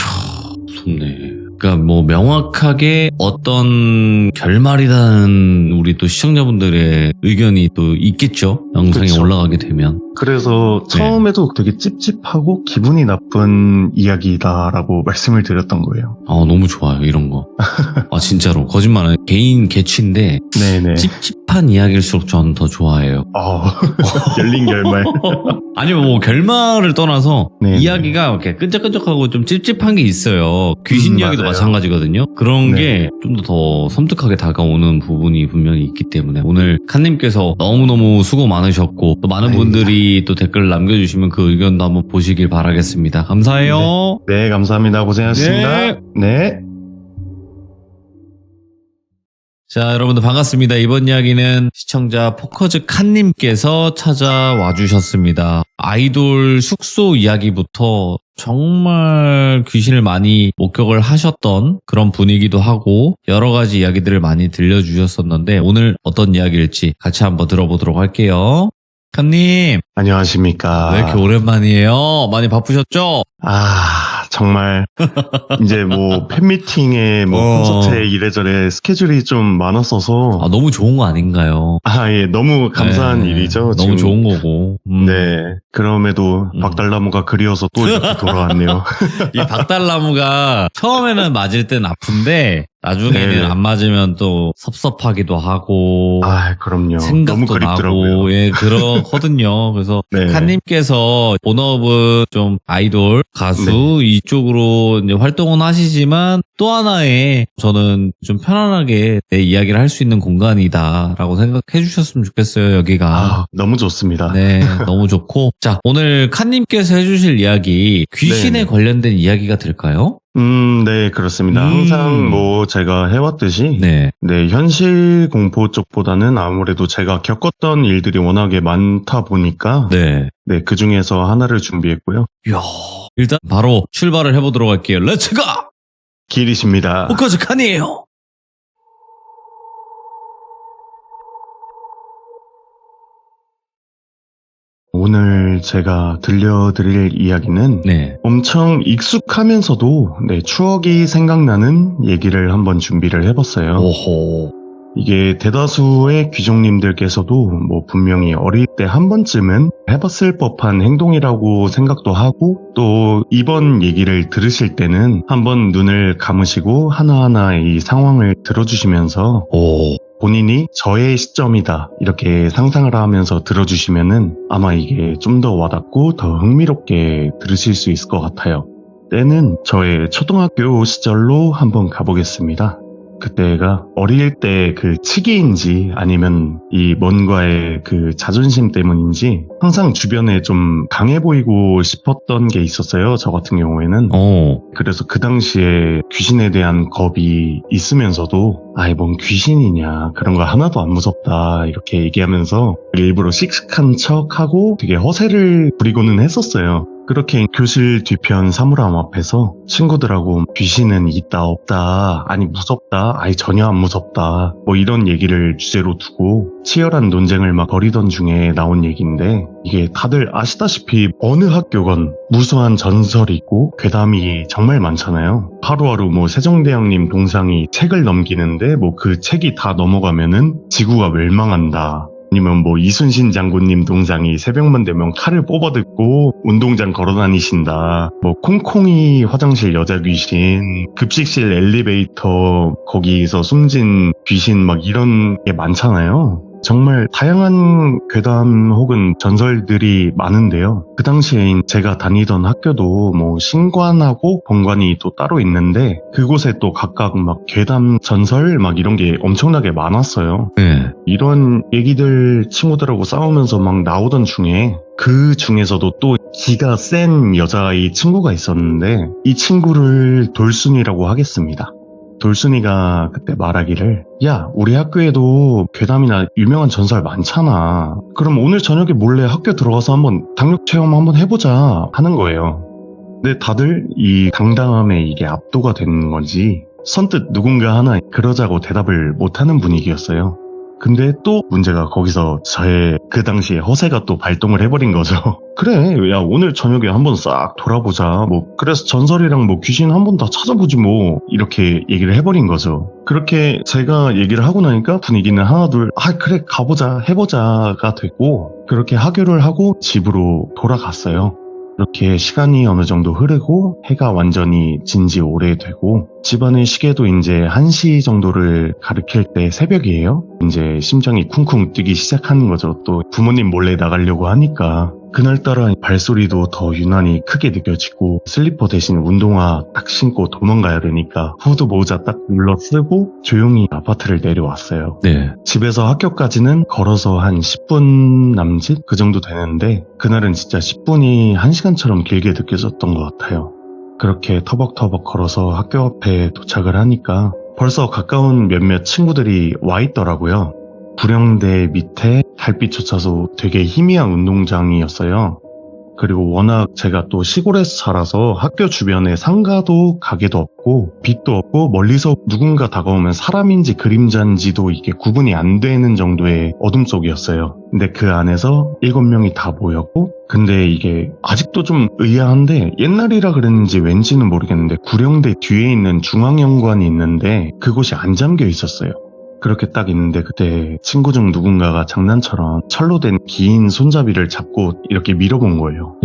무섭네. 그러니까 뭐 명확하게 어떤 결말이라는 우리 또 시청자분들의 의견이 또 있겠죠. 영상에 그쵸. 올라가게 되면. 그래서 처음에도 되게 찝찝하고 기분이 나쁜 이야기다라고 말씀을 드렸던 거예요. 아, 너무 좋아요, 이런 거. 아, 진짜로. 거짓말 아니에요. 개인 개취인데 네네. 찝찝한 이야기일수록 저는 더 좋아해요. 열린 결말. 아니면 뭐 결말을 떠나서 네네. 이야기가 이렇게 끈적끈적하고 좀 찝찝한 게 있어요. 귀신 이야기도 맞아요. 마찬가지거든요. 그런 네. 게 좀 더 섬뜩하게 다가오는 부분이 분명히 있기 때문에 오늘 칸님께서 너무너무 수고 많으셨고 또 많은 아닙니다. 분들이 또 댓글 남겨주시면 그 의견도 한번 보시길 바라겠습니다. 감사해요. 네, 감사합니다. 고생하셨습니다. 네. 네. 자, 여러분들 반갑습니다. 이번 이야기는 시청자 포커즈 칸님께서 찾아와 주셨습니다. 아이돌 숙소 이야기부터 정말 귀신을 많이 목격을 하셨던 그런 분이기도 하고 여러 가지 이야기들을 많이 들려주셨었는데 오늘 어떤 이야기일지 같이 한번 들어보도록 할게요. 칸님, 안녕하십니까. 왜 이렇게 오랜만이에요? 많이 바쁘셨죠? 정말 이제 뭐 팬미팅에 뭐 콘서트에 이래저래 스케줄이 좀 많았어서 아, 너무 좋은 거 아닌가요? 예, 너무 감사한 네, 일이죠. 너무 지금. 좋은 거고. 네. 그럼에도 박달나무가 그리워서 또 이렇게 돌아왔네요. 이 박달나무가 처음에는 맞을 땐 아픈데 나중에는 네네. 안 맞으면 또 섭섭하기도 하고 그럼요. 너무 생각도 그립더라고요. 나고 예 그렇거든요. 그래서 네. 칸님께서 본업은 좀 아이돌 가수 네. 이쪽으로 이제 활동은 하시지만 또 하나의 저는 좀 편안하게 내 이야기를 할 수 있는 공간이다라고 생각해 주셨으면 좋겠어요. 여기가. 너무 좋습니다. 네, 너무 좋고. 자, 오늘 칸님께서 해주실 이야기, 귀신에 네네. 관련된 이야기가 될까요? 네, 그렇습니다. 항상 뭐 제가 해왔듯이 네. 네, 현실 공포 쪽보다는 아무래도 제가 겪었던 일들이 워낙에 많다 보니까 네. 네, 그 중에서 하나를 준비했고요. 이야, 일단 바로 출발을 해보도록 할게요. 렛츠고! 길이십니다. 포커즈 칸이에요. 오늘 제가 들려드릴 이야기는 네. 엄청 익숙하면서도 네, 추억이 생각나는 얘기를 한번 준비를 해봤어요. 오호. 이게 대다수의 귀족님들께서도 뭐 분명히 어릴 때 한 번쯤은 해봤을 법한 행동이라고 생각도 하고 또 이번 얘기를 들으실 때는 한번 눈을 감으시고 하나하나 이 상황을 들어주시면서 오. 본인이 저의 시점이다 이렇게 상상을 하면서 들어주시면은 아마 이게 좀 더 와닿고 더 흥미롭게 들으실 수 있을 것 같아요. 때는 저의 초등학교 시절로 한번 가보겠습니다. 그때가 어릴 때 그 치기인지 아니면 이 뭔가의 그 자존심 때문인지 항상 주변에 좀 강해 보이고 싶었던 게 있었어요. 저 같은 경우에는. 그래서 그 당시에 귀신에 대한 겁이 있으면서도 아이 뭔 귀신이냐 그런 거 하나도 안 무섭다 이렇게 얘기하면서 일부러 씩씩한 척하고 되게 허세를 부리고는 했었어요. 그렇게 교실 뒤편 사물함 앞에서 친구들하고 귀신은 있다 없다 아니 무섭다 아니 전혀 안 무섭다 뭐 이런 얘기를 주제로 두고 치열한 논쟁을 막 벌이던 중에 나온 얘기인데 이게 다들 아시다시피 어느 학교건 무수한 전설이 있고 괴담이 정말 많잖아요. 하루하루 뭐 세종대왕님 동상이 책을 넘기는데 뭐 그 책이 다 넘어가면은 지구가 멸망한다. 아니면 뭐 이순신 장군님 동상이 새벽만 되면 칼을 뽑아듣고 운동장 걸어다니신다. 뭐 콩콩이 화장실 여자 귀신, 급식실 엘리베이터 거기서 숨진 귀신 막 이런 게 많잖아요. 정말 다양한 괴담 혹은 전설들이 많은데요. 그 당시에 제가 다니던 학교도 뭐 신관하고 본관이 또 따로 있는데 그곳에 또 각각 막 괴담 전설 막 이런 게 엄청나게 많았어요. 네. 이런 얘기들 친구들하고 싸우면서 막 나오던 중에 그 중에서도 또 기가 센 여자아이 친구가 있었는데 이 친구를 돌순이라고 하겠습니다. 돌순이가 그때 말하기를 야 우리 학교에도 괴담이나 유명한 전설 많잖아. 그럼 오늘 저녁에 몰래 학교 들어가서 한번 당력 체험 한번 해보자 하는 거예요. 근데 다들 이 당당함에 이게 압도가 되는 건지 선뜻 누군가 하나 그러자고 대답을 못하는 분위기였어요. 근데 또 문제가 거기서 저의 그 당시에 허세가 또 발동을 해버린 거죠. 그래, 야 오늘 저녁에 한번 싹 돌아보자. 뭐 그래서 전설이랑 뭐 귀신 한번 다 찾아보지 뭐 이렇게 얘기를 해버린 거죠. 그렇게 제가 얘기를 하고 나니까 분위기는 하나 둘 그래 가보자 해보자가 됐고 그렇게 하교를 하고 집으로 돌아갔어요. 이렇게 시간이 어느 정도 흐르고 해가 완전히 진지 오래되고 집안의 시계도 이제 1시 정도를 가리킬 때 새벽이에요. 이제 심장이 쿵쿵 뛰기 시작하는 거죠. 또 부모님 몰래 나가려고 하니까 그날따라 발소리도 더 유난히 크게 느껴지고 슬리퍼 대신 운동화 딱 신고 도망가야 되니까 후드 모자 딱 눌러 쓰고 조용히 아파트를 내려왔어요. 네. 집에서 학교까지는 걸어서 한 10분 남짓 그 정도 되는데 그날은 진짜 10분이 1시간처럼 길게 느껴졌던 것 같아요. 그렇게 터벅터벅 걸어서 학교 앞에 도착을 하니까 벌써 가까운 몇몇 친구들이 와 있더라고요. 부령대 밑에 달빛조차도 되게 희미한 운동장이었어요. 그리고 워낙 제가 또 시골에서 살아서 학교 주변에 상가도 가게도 없고 빛도 없고 멀리서 누군가 다가오면 사람인지 그림자인지도 이게 구분이 안 되는 정도의 어둠 속이었어요. 근데 그 안에서 7명이 다 모였고 근데 이게 아직도 좀 의아한데 옛날이라 그랬는지 왠지는 모르겠는데 구령대 뒤에 있는 중앙연관이 있는데 그곳이 안 잠겨 있었어요. 그렇게 딱 있는데 그때 친구 중 누군가가 장난처럼 철로 된 긴 손잡이를 잡고 이렇게 밀어본 거예요.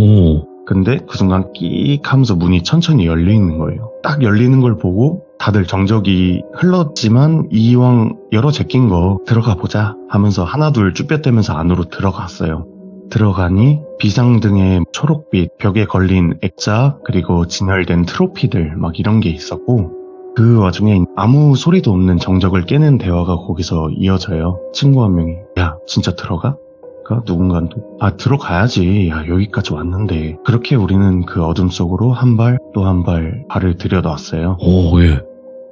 근데 그 순간 끼익 하면서 문이 천천히 열리는 거예요. 딱 열리는 걸 보고 다들 정적이 흘렀지만 이왕 열어 제낀 거 들어가 보자 하면서 하나둘 쭈뼛대면서 안으로 들어갔어요. 들어가니 비상등에 초록빛 벽에 걸린 액자 그리고 진열된 트로피들 막 이런 게 있었고 그 와중에 아무 소리도 없는 정적을 깨는 대화가 거기서 이어져요. 친구 한 명이 야 진짜 들어가? 누군가 또 들어가야지. 야 여기까지 왔는데. 그렇게 우리는 그 어둠 속으로 한 발 또 한 발 발을 들여놨어요. 예.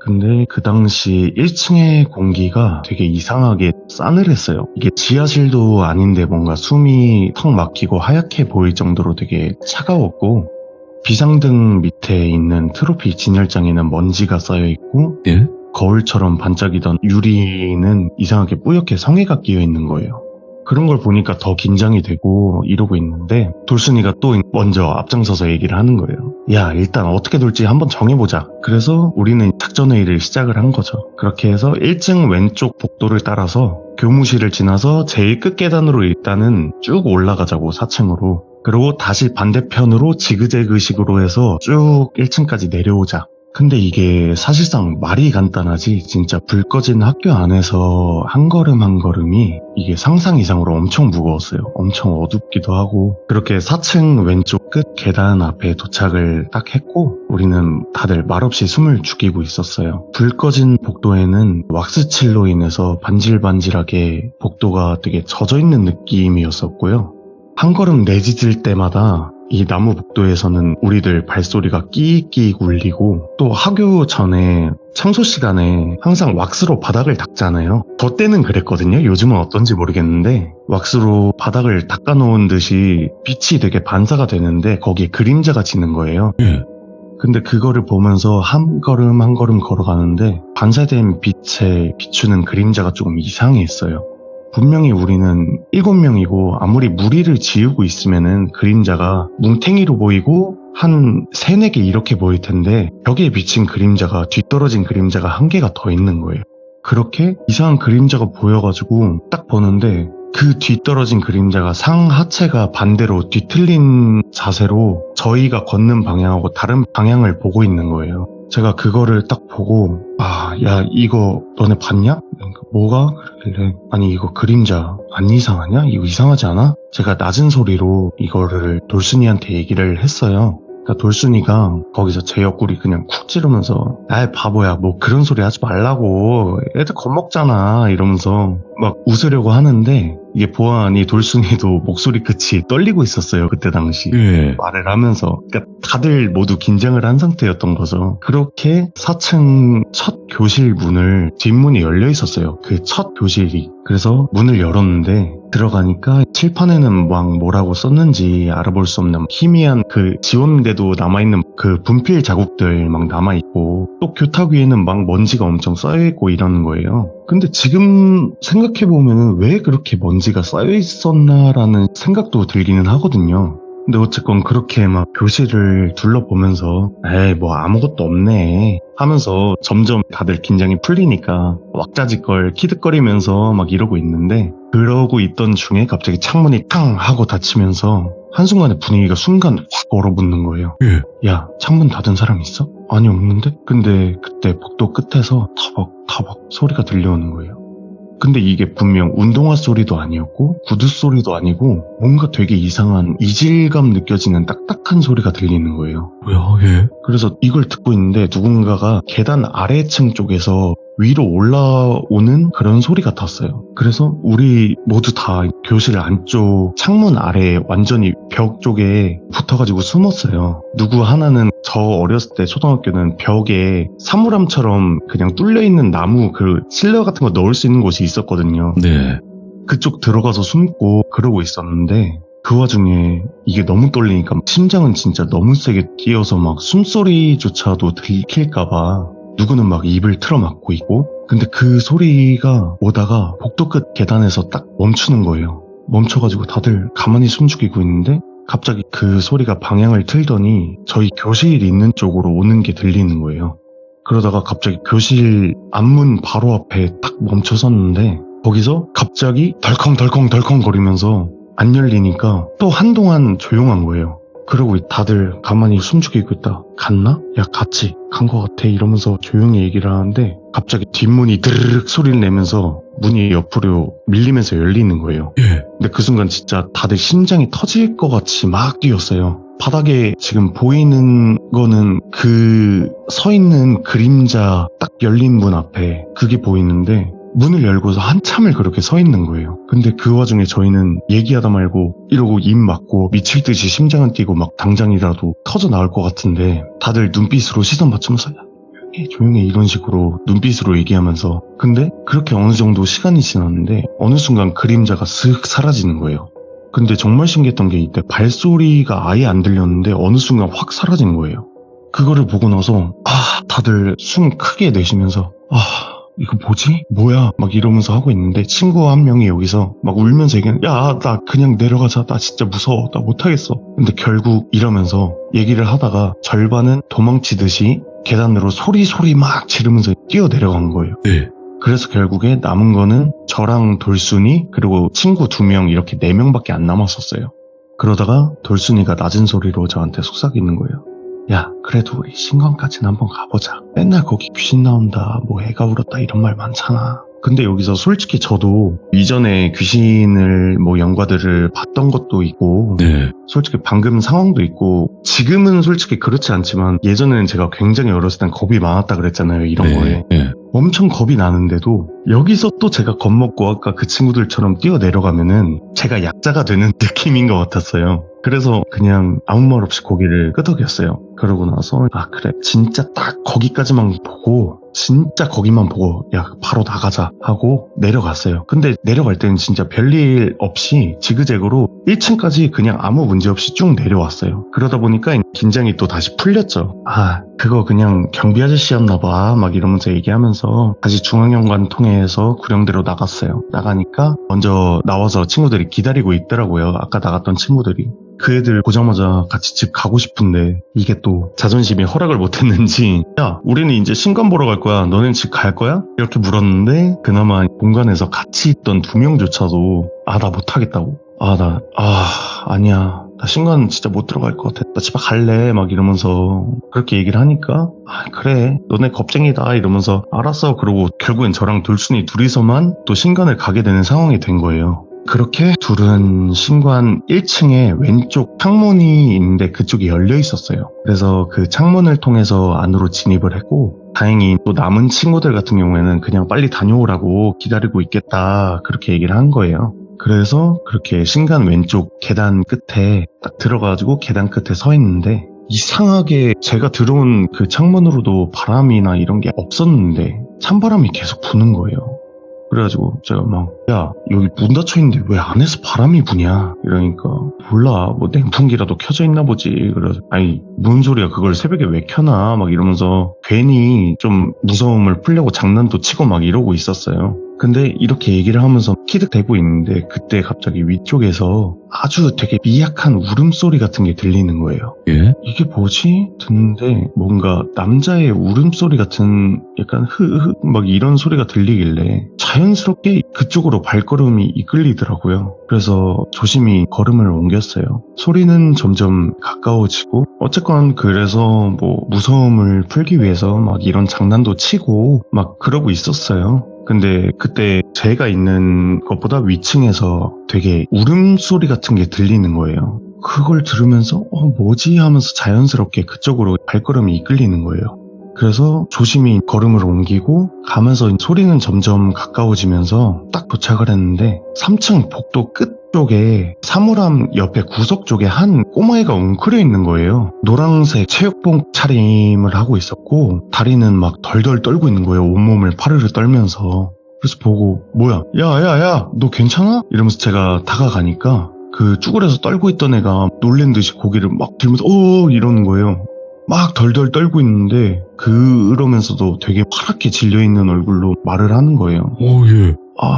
근데 그 당시 1층의 공기가 되게 이상하게 싸늘했어요. 이게 지하실도 아닌데 뭔가 숨이 턱 막히고 하얗게 보일 정도로 되게 차가웠고 비상등 밑에 있는 트로피 진열장에는 먼지가 쌓여있고 예? 거울처럼 반짝이던 유리는 이상하게 뿌옇게 성에가 끼어있는 거예요. 그런 걸 보니까 더 긴장이 되고 이러고 있는데 돌순이가 또 먼저 앞장서서 얘기를 하는 거예요. 야 일단 어떻게 돌지 한번 정해보자. 그래서 우리는 작전회의를 시작을 한 거죠. 그렇게 해서 1층 왼쪽 복도를 따라서 교무실을 지나서 제일 끝 계단으로 일단은 쭉 올라가자고 4층으로. 그리고 다시 반대편으로 지그재그식으로 해서 쭉 1층까지 내려오자. 근데 이게 사실상 말이 간단하지 진짜 불 꺼진 학교 안에서 한 걸음 한 걸음이 이게 상상 이상으로 엄청 무거웠어요. 엄청 어둡기도 하고. 그렇게 4층 왼쪽 끝 계단 앞에 도착을 딱 했고 우리는 다들 말없이 숨을 죽이고 있었어요. 불 꺼진 복도에는 왁스칠로 인해서 반질반질하게 복도가 되게 젖어있는 느낌이었었고요. 한 걸음 내디딜 때마다 이 나무 복도에서는 우리들 발소리가 끼익끼익 울리고 또 학교 전에 청소 시간에 항상 왁스로 바닥을 닦잖아요. 저 때는 그랬거든요. 요즘은 어떤지 모르겠는데 왁스로 바닥을 닦아놓은 듯이 빛이 되게 반사가 되는데 거기에 그림자가 지는 거예요. 근데 그거를 보면서 한 걸음 한 걸음 걸어가는데 반사된 빛에 비추는 그림자가 조금 이상했어요. 분명히 우리는 7명이고 아무리 무리를 지우고 있으면은 그림자가 뭉탱이로 보이고 한 3, 4개 이렇게 보일 텐데 벽에 비친 그림자가 뒤떨어진 그림자가 1개가 더 있는 거예요. 그렇게 이상한 그림자가 보여가지고 딱 보는데 그 뒤떨어진 그림자가 상하체가 반대로 뒤틀린 자세로 저희가 걷는 방향하고 다른 방향을 보고 있는 거예요. 제가 그거를 딱 보고 야 이거 너네 봤냐? 뭐가? 그러길래 아니 이거 그림자 안 이상하냐? 이거 이상하지 않아? 제가 낮은 소리로 이거를 돌순이한테 얘기를 했어요. 그러니까 돌순이가 거기서 제 옆구리 그냥 쿡 찌르면서 아이 바보야 뭐 그런 소리 하지 말라고 애들 겁먹잖아 이러면서 막 웃으려고 하는데 이게 보아하니 돌순이도 목소리 끝이 떨리고 있었어요. 그때 당시 말을 하면서 그러니까 다들 모두 긴장을 한 상태였던 거죠. 그렇게 4층 첫 교실 문을 뒷문이 열려 있었어요. 그 첫 교실이. 그래서 문을 열었는데 들어가니까 칠판에는 막 뭐라고 썼는지 알아볼 수 없는 희미한 그 지웠는데도 남아있는 그 분필 자국들 막 남아있고 또 교탁 위에는 막 먼지가 엄청 쌓여있고 이러는 거예요. 근데 지금 생각해보면 왜 그렇게 먼지가 쌓여있었나라는 생각도 들기는 하거든요. 근데 어쨌건 그렇게 막 교실을 둘러보면서 에이 뭐 아무것도 없네 하면서 점점 다들 긴장이 풀리니까 왁자지껄 키득거리면서 막 이러고 있는데 그러고 있던 중에 갑자기 창문이 탕 하고 닫히면서 한순간에 분위기가 순간 확 얼어붙는 거예요. 야 창문 닫은 사람 있어? 아니 없는데? 근데 그때 복도 끝에서 타벅타벅 소리가 들려오는 거예요. 근데 이게 분명 운동화 소리도 아니었고 구두 소리도 아니고 뭔가 되게 이상한 이질감 느껴지는 딱딱한 소리가 들리는 거예요. 뭐야? 그래서 이걸 듣고 있는데 누군가가 계단 아래층 쪽에서 위로 올라오는 그런 소리 같았어요. 그래서 우리 모두 다 교실 안쪽 창문 아래 완전히 벽 쪽에 붙어가지고 숨었어요. 누구 하나는 저 어렸을 때 초등학교는 벽에 사물함처럼 그냥 뚫려있는 나무 그 실내 같은 거 넣을 수 있는 곳이 있었거든요. 네. 그쪽 들어가서 숨고 그러고 있었는데 그 와중에 이게 너무 떨리니까 심장은 진짜 너무 세게 뛰어서 막 숨소리조차도 들킬까봐 누구는 막 입을 틀어막고 있고 근데 그 소리가 오다가 복도 끝 계단에서 딱 멈추는 거예요. 멈춰가지고 다들 가만히 숨죽이고 있는데 갑자기 그 소리가 방향을 틀더니 저희 교실 있는 쪽으로 오는 게 들리는 거예요. 그러다가 갑자기 교실 앞문 바로 앞에 딱 멈춰섰는데 거기서 갑자기 덜컹덜컹 거리면서 안 열리니까 또 한동안 조용한 거예요. 그러고 다들 가만히 숨죽이고 있다. 갔나? 야 갔지. 간 것 같아. 이러면서 조용히 얘기를 하는데 갑자기 뒷문이 드르륵 소리를 내면서 문이 옆으로 밀리면서 열리는 거예요. 근데 그 순간 진짜 다들 심장이 터질 것 같이 막 뛰었어요. 바닥에 지금 보이는 거는 그 서 있는 그림자 딱 열린 문 앞에 그게 보이는데 문을 열고서 한참을 그렇게 서 있는 거예요. 근데 그 와중에 저희는 얘기하다 말고 이러고 입 막고 미칠 듯이 심장은 뛰고 막 당장이라도 터져 나올 것 같은데 다들 눈빛으로 시선 맞추면서 조용히 이런 식으로 눈빛으로 얘기하면서 근데 그렇게 어느 정도 시간이 지났는데 어느 순간 그림자가 슥 사라지는 거예요. 근데 정말 신기했던 게 이때 발소리가 아예 안 들렸는데 어느 순간 확 사라진 거예요. 그거를 보고 나서 다들 숨 크게 내쉬면서 이거 뭐지? 뭐야? 막 이러면서 하고 있는데 친구 한 명이 여기서 막 울면서 얘기하는 야, 나 그냥 내려가자. 나 진짜 무서워. 나 못하겠어. 근데 결국 이러면서 얘기를 하다가 절반은 도망치듯이 계단으로 소리 막 지르면서 뛰어 내려간 거예요. 그래서 결국에 남은 거는 저랑 돌순이 그리고 친구 2명 이렇게 4명밖에 안 남았었어요. 그러다가 돌순이가 낮은 소리로 저한테 속삭이는 거예요. 야, 그래도 우리 신관까지는 한번 가보자. 맨날 거기 귀신 나온다, 뭐 애가 울었다 이런 말 많잖아. 근데 여기서 솔직히 저도 이전에 귀신을 뭐 영과들을 봤던 것도 있고 네. 솔직히 방금 상황도 있고 지금은 솔직히 그렇지 않지만 예전에는 제가 굉장히 어렸을 땐 겁이 많았다 그랬잖아요. 이런 거에. 네. 엄청 겁이 나는데도 여기서 또 제가 겁먹고 아까 그 친구들처럼 뛰어내려가면은 제가 약자가 되는 느낌인 것 같았어요. 그래서 그냥 아무 말 없이 고개를 끄덕였어요. 그러고 나서 아 그래 진짜 딱 거기까지만 보고 진짜 거기만 보고 야 바로 나가자 하고 내려갔어요. 근데 내려갈 때는 진짜 별일 없이 지그재그로 1층까지 그냥 아무 문제 없이 쭉 내려왔어요. 그러다 보니까 긴장이 또 다시 풀렸죠. 아 그거 그냥 경비 아저씨였나 봐 막 이러면서 얘기하면서 다시 중앙연관 통해서 구령대로 나갔어요. 나가니까 먼저 나와서 친구들이 기다리고 있더라고요. 아까 나갔던 친구들이. 그 애들 보자마자 같이 집 가고 싶은데 이게 또 자존심이 허락을 못했는지 야 우리는 이제 신관 보러 갈 거야 너넨 집 갈 거야? 이렇게 물었는데 그나마 공간에서 같이 있던 2명조차도 아 나 못하겠다고 아니야 나 신관 진짜 못 들어갈 것 같아 나 집에 갈래 막 이러면서 그렇게 얘기를 하니까 아 그래 너네 겁쟁이다 이러면서 알았어 그러고 결국엔 저랑 돌순이 둘이서만 또 신관을 가게 되는 상황이 된 거예요. 그렇게 둘은 신관 1층에 왼쪽 창문이 있는데 그쪽이 열려 있었어요. 그래서 그 창문을 통해서 안으로 진입을 했고 다행히 또 남은 친구들 같은 경우에는 그냥 빨리 다녀오라고 기다리고 있겠다 그렇게 얘기를 한 거예요. 그래서 그렇게 신관 왼쪽 계단 끝에 딱 들어가가지고 계단 끝에 서 있는데 이상하게 제가 들어온 그 창문으로도 바람이나 이런 게 없었는데 찬바람이 계속 부는 거예요. 그래가지고 제가 막 야 여기 문 닫혀있는데 왜 안에서 바람이 부냐 이러니까 몰라 뭐 냉풍기라도 켜져 있나 보지. 그래서 아니 뭔 소리야 그걸 새벽에 왜 켜나 막 이러면서 괜히 좀 무서움을 풀려고 장난도 치고 막 이러고 있었어요. 근데 이렇게 얘기를 하면서 키득대고 있는데 그때 갑자기 위쪽에서 아주 되게 미약한 울음소리 같은 게 들리는 거예요. 예? 이게 뭐지? 듣는데 뭔가 남자의 울음소리 같은 약간 흐흐 막 이런 소리가 들리길래 자연스럽게 그쪽으로 발걸음이 이끌리더라고요. 그래서 조심히 걸음을 옮겼어요. 소리는 점점 가까워지고 어쨌건 그래서 뭐 무서움을 풀기 위해서 막 이런 장난도 치고 막 그러고 있었어요. 근데 그때 제가 있는 것보다 위층에서 되게 울음소리 같은 게 들리는 거예요. 그걸 들으면서 뭐지 하면서 자연스럽게 그쪽으로 발걸음이 이끌리는 거예요. 그래서 조심히 걸음을 옮기고 가면서 소리는 점점 가까워지면서 딱 도착을 했는데 3층 복도 끝쪽에 사물함 옆에 구석 쪽에 한 꼬마애가 웅크려 있는 거예요. 노란색 체육복 차림을 하고 있었고 다리는 막 덜덜 떨고 있는 거예요. 온몸을 파르르 떨면서. 그래서 보고 뭐야 야야야 너 괜찮아? 이러면서 제가 다가가니까 그 쭈그려서 떨고 있던 애가 놀란 듯이 고개를 막 들면서 이러는 거예요. 막 덜덜 떨고 있는데 그러면서도 되게 파랗게 질려있는 얼굴로 말을 하는 거예요. 예.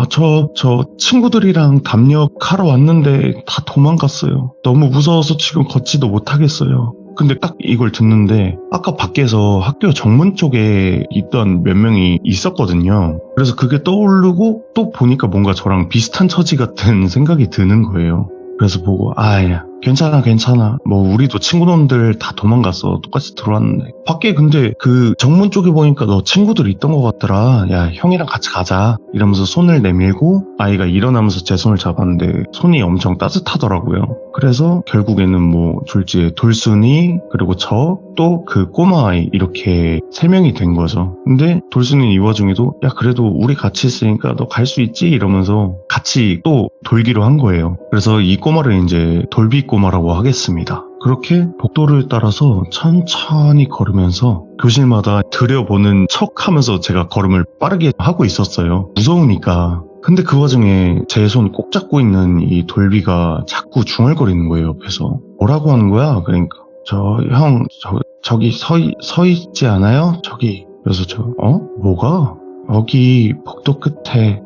저 친구들이랑 담력하러 왔는데 다 도망갔어요. 너무 무서워서 지금 걷지도 못하겠어요. 근데 딱 이걸 듣는데 아까 밖에서 학교 정문 쪽에 있던 몇 명이 있었거든요. 그래서 그게 떠오르고 또 보니까 뭔가 저랑 비슷한 처지 같은 생각이 드는 거예요. 그래서 보고 야 괜찮아 뭐 우리도 친구놈들 다 도망갔어 똑같이 들어왔는데 밖에 근데 그 정문 쪽에 보니까 너 친구들 있던 것 같더라. 야 형이랑 같이 가자 이러면서 손을 내밀고 아이가 일어나면서 제 손을 잡았는데 손이 엄청 따뜻하더라고요. 그래서 결국에는 뭐 졸지에 돌순이 그리고 저 또 그 꼬마아이 이렇게 3명이 된 거죠. 근데 돌순이는 이 와중에도 야 그래도 우리 같이 있으니까 너 갈 수 있지 이러면서 같이 또 돌기로 한 거예요. 그래서 이 꼬마를 이제 돌비 꼬마라고 하겠습니다. 그렇게 복도를 따라서 천천히 걸으면서 교실마다 들여보는 척 하면서 제가 걸음을 빠르게 하고 있었어요. 무서우니까. 근데 그 와중에 제 손 꼭 잡고 있는 이 돌비가 자꾸 중얼거리는 거예요, 옆에서. 뭐라고 하는 거야? 그러니까 저기 서 있지 않아요? 저기. 그래서 뭐가? 여기 복도 끝에.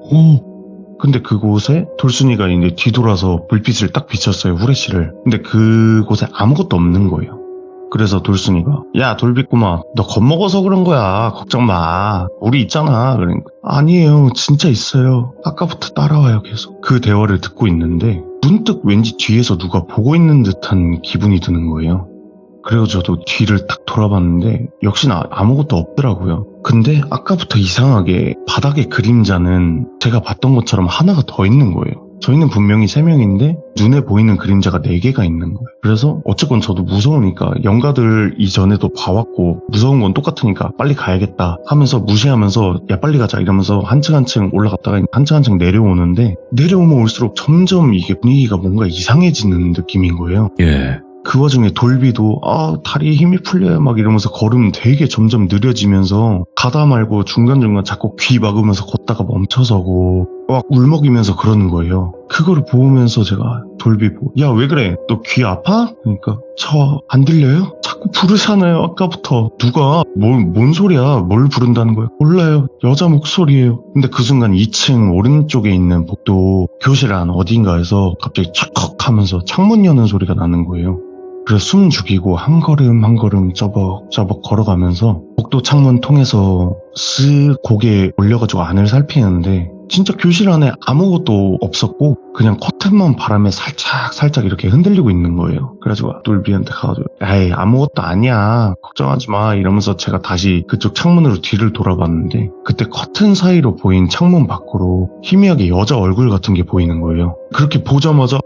근데 그곳에 돌순이가 이제 뒤돌아서 불빛을 딱 비쳤어요, 후레쉬를. 근데 그곳에 아무것도 없는 거예요. 그래서 돌순이가 야 돌비꼬마 너 겁먹어서 그런 거야 걱정 마 우리 있잖아. 그러니까 아니에요 진짜 있어요 아까부터 따라와요 계속. 그 대화를 듣고 있는데 문득 왠지 뒤에서 누가 보고 있는 듯한 기분이 드는 거예요. 그리고 저도 뒤를 딱 돌아봤는데 역시나 아무것도 없더라고요. 근데 아까부터 이상하게 바닥의 그림자는 제가 봤던 것처럼 하나가 더 있는 거예요. 저희는 분명히 3명인데 눈에 보이는 그림자가 4개가 있는 거예요. 그래서 어쨌건 저도 무서우니까 영가들 이전에도 봐왔고 무서운 건 똑같으니까 빨리 가야겠다 하면서 무시하면서 야 빨리 가자 이러면서 한층 한층 올라갔다가 한층 한층 내려오는데 내려오면 올수록 점점 이게 분위기가 뭔가 이상해지는 느낌인 거예요. 예. 그 와중에 돌비도 다리에 힘이 풀려요 막 이러면서 걸음 되게 점점 느려지면서 가다 말고 중간중간 자꾸 귀 막으면서 걷다가 멈춰서고 막 울먹이면서 그러는 거예요. 그거를 보면서 제가 돌비 보고 야 왜 그래? 너 귀 아파? 그러니까 저 안 들려요? 자꾸 부르잖아요 아까부터. 누가 뭔 소리야? 뭘 부른다는 거야? 몰라요. 여자 목소리예요. 근데 그 순간 2층 오른쪽에 있는 복도 교실 안 어딘가에서 갑자기 촥 하면서 창문 여는 소리가 나는 거예요. 그래서 숨 죽이고 한 걸음 한 걸음 저벅저벅 걸어가면서 복도 창문 통해서 쓱 고개 올려가지고 안을 살피는데 진짜 교실 안에 아무것도 없었고 그냥 커튼만 바람에 살짝 이렇게 흔들리고 있는 거예요. 그래가지고 돌비한테 가가지고 에이 아무것도 아니야 걱정하지 마 이러면서 제가 다시 그쪽 창문으로 뒤를 돌아봤는데 그때 커튼 사이로 보인 창문 밖으로 희미하게 여자 얼굴 같은 게 보이는 거예요. 그렇게 보자마자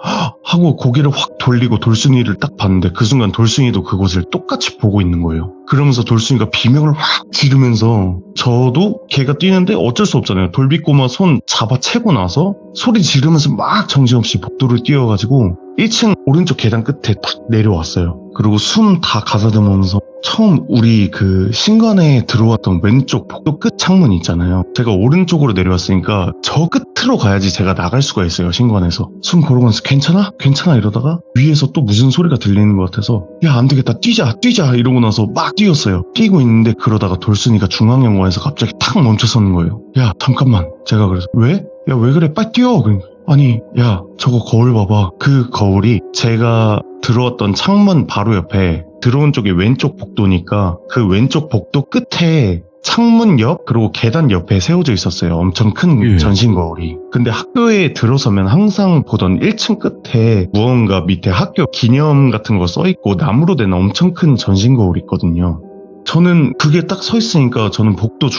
하고 고개를 확 돌리고 돌순이를 딱 봤는데 그 순간 돌순이도 그곳을 똑같이 보고 있는 거예요. 그러면서 돌순이가 비명을 확 지르면서 저도 걔가 뛰는데 어쩔 수 없잖아요. 돌비 꼬마 손 잡아채고 나서 소리 지르면서 막 정신없이 복도를 뛰어가지고 1층 오른쪽 계단 끝에 탁 내려왔어요. 그리고 숨 다 가다듬으면서 처음 우리 그 신관에 들어왔던 왼쪽 복도 끝 창문 있잖아요. 제가 오른쪽으로 내려왔으니까 저 끝으로 가야지 제가 나갈 수가 있어요. 신관에서. 숨 고르면서 괜찮아? 괜찮아 이러다가 위에서 또 무슨 소리가 들리는 것 같아서 야 안 되겠다 뛰자 이러고 나서 막 뛰었어요. 뛰고 있는데 그러다가 돌순이가 중앙영화에서 갑자기 탁 멈춰서는 거예요. 야 잠깐만. 제가 그래서 왜? 야 왜 그래 빨리 뛰어. 그러니까 아니 야 저거 거울 봐봐. 그 거울이 제가 들어왔던 창문 바로 옆에 들어온 쪽이 왼쪽 복도니까 그 왼쪽 복도 끝에 창문 옆 그리고 계단 옆에 세워져 있었어요. 엄청 큰 전신 거울이. 근데 학교에 들어서면 항상 보던 1층 끝에 무언가 밑에 학교 기념 같은 거 써있고 나무로 된 엄청 큰 전신 거울이 있거든요. 저는 그게 딱 서 있으니까 저는 복도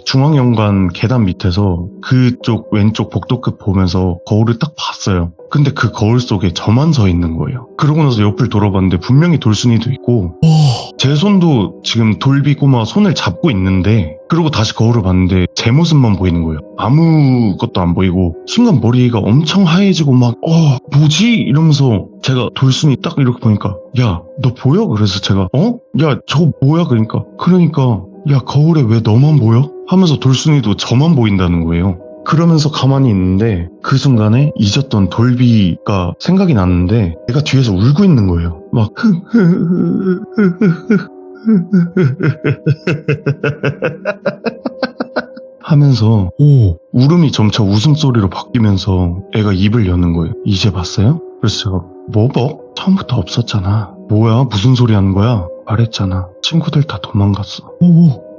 중앙연관 계단 밑에서 그쪽 왼쪽 복도 끝 보면서 거울을 딱 봤어요. 근데 그 거울 속에 저만 서 있는 거예요. 그러고 나서 옆을 돌아봤는데 분명히 돌순이도 있고 제 손도 지금 돌비 꼬마 손을 잡고 있는데 그러고 다시 거울을 봤는데 제 모습만 보이는 거예요. 아무것도 안 보이고 순간 머리가 엄청 하얘지고 막 뭐지? 이러면서 제가 돌순이 딱 이렇게 보니까 야 너 보여? 그래서 제가 야 저거 뭐야? 그러니까 야 거울에 왜 너만 보여? 하면서 돌순이도 저만 보인다는 거예요. 그러면서 가만히 있는데 그 순간에 잊었던 돌비가 생각이 났는데 얘가 뒤에서 울고 있는 거예요. 막 하면서 울음이 점차 웃음소리로 바뀌면서 애가 입을 여는 거예요. 이제 봤어요? 그래서 제가 뭐? 처음부터 없었잖아. 뭐야? 무슨 소리 하는 거야? 말했잖아. 친구들 다 도망갔어.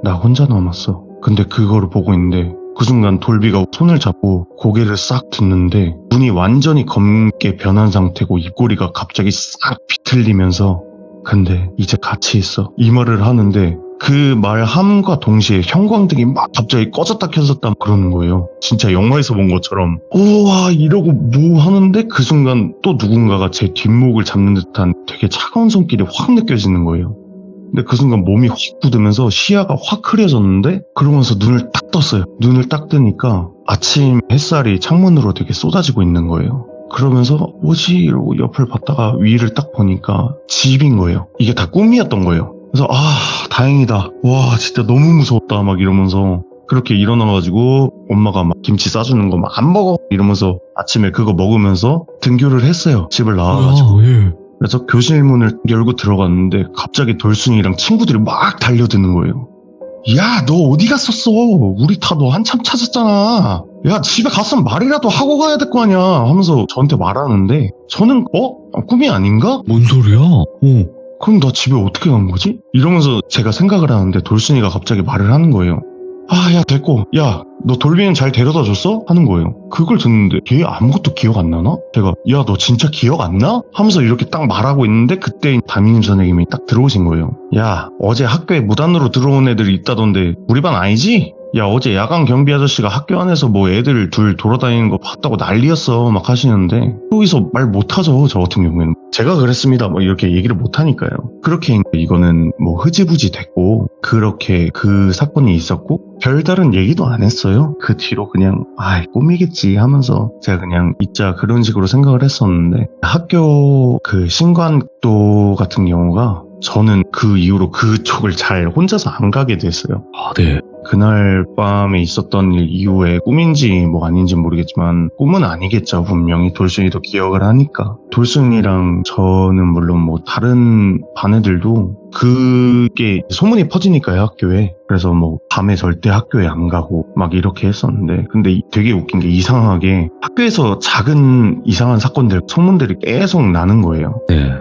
나 혼자 남았어. 근데 그거를 보고 있는데 그 순간 돌비가 손을 잡고 고개를 싹 듣는데 눈이 완전히 검게 변한 상태고 입꼬리가 갑자기 싹 비틀리면서 근데 이제 같이 있어. 이 말을 하는데 그 말함과 동시에 형광등이 막 갑자기 꺼졌다 켜졌다 그러는 거예요. 진짜 영화에서 본 것처럼 우와 이러고 뭐 하는데 그 순간 또 누군가가 제 뒷목을 잡는 듯한 되게 차가운 손길이 확 느껴지는 거예요. 근데 그 순간 몸이 확 굳으면서 시야가 확 흐려졌는데 그러면서 눈을 딱 떴어요. 눈을 딱 뜨니까 아침 햇살이 창문으로 되게 쏟아지고 있는 거예요. 그러면서 뭐지? 이러고 옆을 봤다가 위를 딱 보니까 집인 거예요. 이게 다 꿈이었던 거예요. 그래서 다행이다. 와 진짜 너무 무서웠다 막 이러면서 그렇게 일어나가지고 엄마가 막 김치 싸주는 거 막 안 먹어 이러면서 아침에 그거 먹으면서 등교를 했어요. 집을 나와가지고. 그래서 교실 문을 열고 들어갔는데 갑자기 돌순이랑 친구들이 막 달려드는 거예요. 야 너 어디 갔었어? 우리 다 너 한참 찾았잖아. 야 집에 갔으면 말이라도 하고 가야 될 거 아니야 하면서 저한테 말하는데 저는 꿈이 아닌가? 뭔 소리야? 그럼 나 집에 어떻게 간 거지? 이러면서 제가 생각을 하는데 돌순이가 갑자기 말을 하는 거예요. 야 됐고 야 너 돌비는 잘 데려다 줬어? 하는 거예요. 그걸 듣는데 걔 아무것도 기억 안 나나? 제가 야 너 진짜 기억 안 나? 하면서 이렇게 딱 말하고 있는데 그때 담임 선생님이 딱 들어오신 거예요. 야 어제 학교에 무단으로 들어온 애들이 있다던데 우리 반 아니지? 야 어제 야간 경비 아저씨가 학교 안에서 뭐 애들 둘 돌아다니는 거 봤다고 난리였어 막 하시는데 여기서 말 못하죠. 저 같은 경우에는 제가 그랬습니다 뭐 이렇게 얘기를 못하니까요. 그렇게 이거는 뭐 흐지부지 됐고 그렇게 그 사건이 있었고 별다른 얘기도 안 했어요. 그 뒤로 그냥 꿈이겠지 하면서 제가 그냥 잊자 그런 식으로 생각을 했었는데 학교 그 신관도 같은 경우가 저는 그 이후로 그쪽을 잘 혼자서 안 가게 됐어요. 네. 그날 밤에 있었던 일 이후에 꿈인지 뭐 아닌지 모르겠지만 꿈은 아니겠죠. 분명히 돌순이도 기억을 하니까. 돌순이랑 저는 물론 뭐 다른 반 애들도 그게 소문이 퍼지니까요 학교에. 그래서 뭐 밤에 절대 학교에 안 가고 막 이렇게 했었는데 근데 되게 웃긴 게 이상하게 학교에서 작은 이상한 사건들 소문들이 계속 나는 거예요. 네.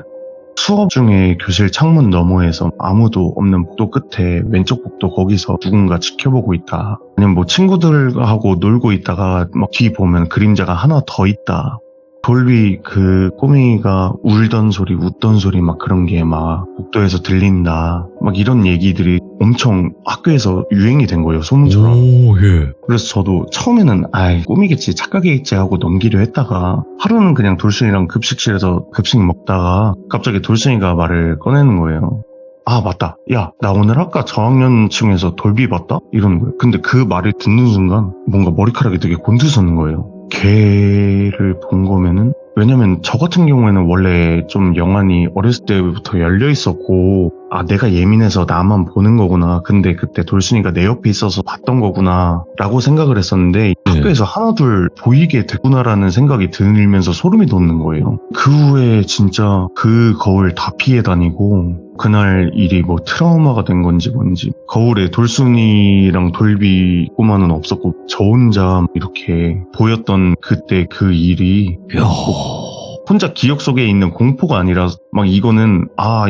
수업 중에 교실 창문 너머에서 아무도 없는 복도 끝에 왼쪽 복도 거기서 누군가 지켜보고 있다. 아니면 뭐 친구들하고 놀고 있다가 막 뒤 보면 그림자가 하나 더 있다. 돌비 그 꼬맹이가 울던 소리 웃던 소리 막 그런 게 막 복도에서 들린다. 막 이런 얘기들이 엄청 학교에서 유행이 된 거예요. 소문처럼. 오, 예. 그래서 저도 처음에는 꿈이겠지 착각이겠지 하고 넘기려 했다가 하루는 그냥 돌순이랑 급식실에서 급식 먹다가 갑자기 돌순이가 말을 꺼내는 거예요. 아 맞다 야 나 오늘 아까 저학년층에서 돌비 봤다? 이러는 거예요. 근데 그 말을 듣는 순간 뭔가 머리카락이 되게 곤두서는 거예요. 걔를 본 거면은 왜냐면 저 같은 경우에는 원래 좀 영안이 어렸을 때부터 열려 있었고 내가 예민해서 나만 보는 거구나. 근데 그때 돌순이가 내 옆에 있어서 봤던 거구나 라고 생각을 했었는데 학교에서 하나둘 보이게 됐구나라는 생각이 들면서 소름이 돋는 거예요. 그 후에 진짜 그 거울 다 피해 다니고 그날 일이 뭐 트라우마가 된 건지 뭔지 거울에 돌순이랑 돌비 꼬마는 없었고 저 혼자 이렇게 보였던 그때 그 일이 혼자 기억 속에 있는 공포가 아니라 막 이거는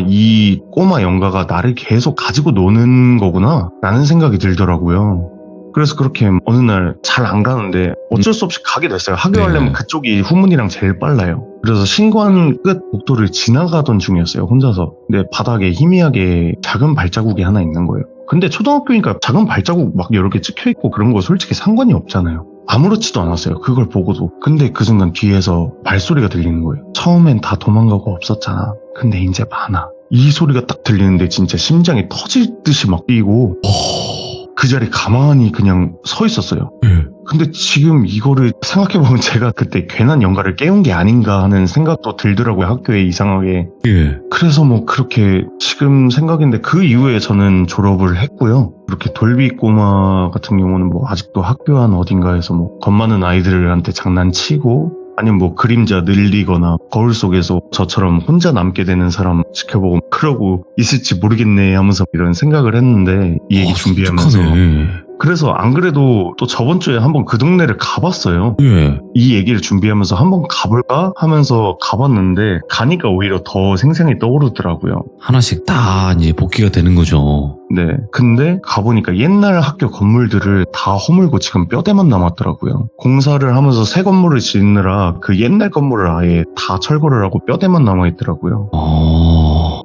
이 꼬마 영가가 나를 계속 가지고 노는 거구나 라는 생각이 들더라고요. 그래서 그렇게 어느 날 잘 안 가는데 어쩔 수 없이 가게 됐어요. 학교 가려면 그쪽이 후문이랑 제일 빨라요. 그래서 신관 끝 복도를 지나가던 중이었어요. 혼자서. 근데 바닥에 희미하게 작은 발자국이 하나 있는 거예요. 근데 초등학교니까 작은 발자국 막 여러 개 찍혀있고 그런 거 솔직히 상관이 없잖아요. 아무렇지도 않았어요. 그걸 보고도. 근데 그 순간 뒤에서 발소리가 들리는 거예요. 처음엔 다 도망가고 없었잖아. 근데 이제 많아. 이 소리가 딱 들리는데 진짜 심장이 터질 듯이 막 뛰고 그 자리에 가만히 그냥 서 있었어요. 근데 지금 이거를 생각해보면 제가 그때 괜한 영가를 깨운 게 아닌가 하는 생각도 들더라고요. 학교에 이상하게. 그래서 뭐 그렇게 지금 생각인데 그 이후에 저는 졸업을 했고요. 그렇게 돌비 꼬마 같은 경우는 뭐 아직도 학교 안 어딘가에서 뭐 겁 많은 아이들한테 장난치고 아니면 뭐 그림자 늘리거나 거울 속에서 저처럼 혼자 남게 되는 사람 지켜보고 그러고 있을지 모르겠네 하면서 이런 생각을 했는데 이 얘기 준비하면서 그래서 안 그래도 또 저번 주에 한번 그 동네를 가봤어요. 이 얘기를 준비하면서 한번 가볼까 하면서 가봤는데 가니까 오히려 더 생생히 떠오르더라고요. 하나씩 다 이제 복귀가 되는 거죠. 네. 근데 가보니까 옛날 학교 건물들을 다 허물고 지금 뼈대만 남았더라고요. 공사를 하면서 새 건물을 짓느라 그 옛날 건물을 아예 다 철거를 하고 뼈대만 남아있더라고요.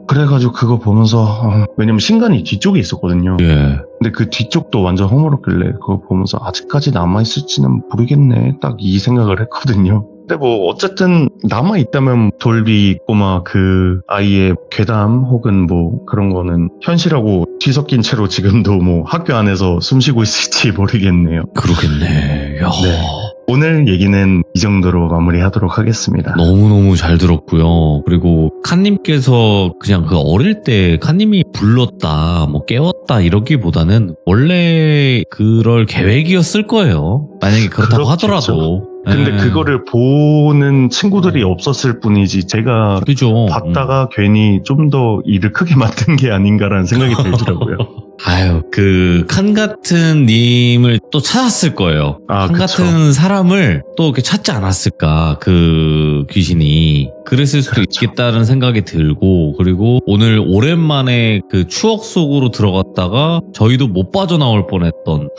그래가지고 그거 보면서 왜냐면 신관이 뒤쪽에 있었거든요. 근데 그 뒤쪽도 완전 허물었길래 그거 보면서 아직까지 남아있을지는 모르겠네. 딱 이 생각을 했거든요. 근데 뭐 어쨌든 남아있다면 돌비 꼬마 그 아이의 괴담 혹은 뭐 그런 거는 현실하고 뒤섞인 채로 지금도 뭐 학교 안에서 숨쉬고 있을지 모르겠네요. 그러겠네. 네. 오늘 얘기는 이 정도로 마무리하도록 하겠습니다. 너무너무 잘 들었고요. 그리고 칸님께서 그냥 그 어릴 때 칸님이 불렀다, 뭐 깨웠다 이러기보다는 원래 그럴 계획이었을 거예요. 만약에 그렇다고 그렇겠죠. 하더라도. 근데 그거를 보는 친구들이 없었을 뿐이지 제가 그죠. 봤다가 괜히 좀 더 일을 크게 만든 게 아닌가라는 생각이 들더라고요. 아유, 그 칸 같은 님을 또 찾았을 거예요. 아, 칸 그쵸. 같은 사람을 또 이렇게 찾지 않았을까, 그 귀신이. 그랬을 수도 그렇죠. 있겠다는 생각이 들고, 그리고 오늘 오랜만에 그 추억 속으로 들어갔다가 저희도 못 빠져나올 뻔했던.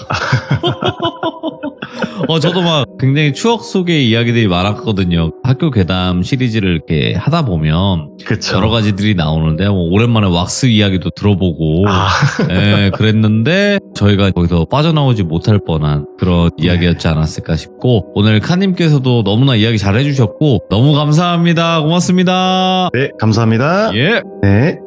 저도 막 굉장히 추억 속의 이야기들이 많았거든요. 학교 괴담 시리즈를 이렇게 하다 보면 그쵸. 여러 가지들이 나오는데, 뭐 오랜만에 왁스 이야기도 들어보고, 아, 예, 그랬는데 저희가 거기서 빠져나오지 못할 뻔한 그런 이야기였지 않았을까 싶고, 오늘 칸님께서도 너무나 이야기 잘 해주셨고 너무 감사합니다. 고맙습니다. 네, 감사합니다. 예. 네.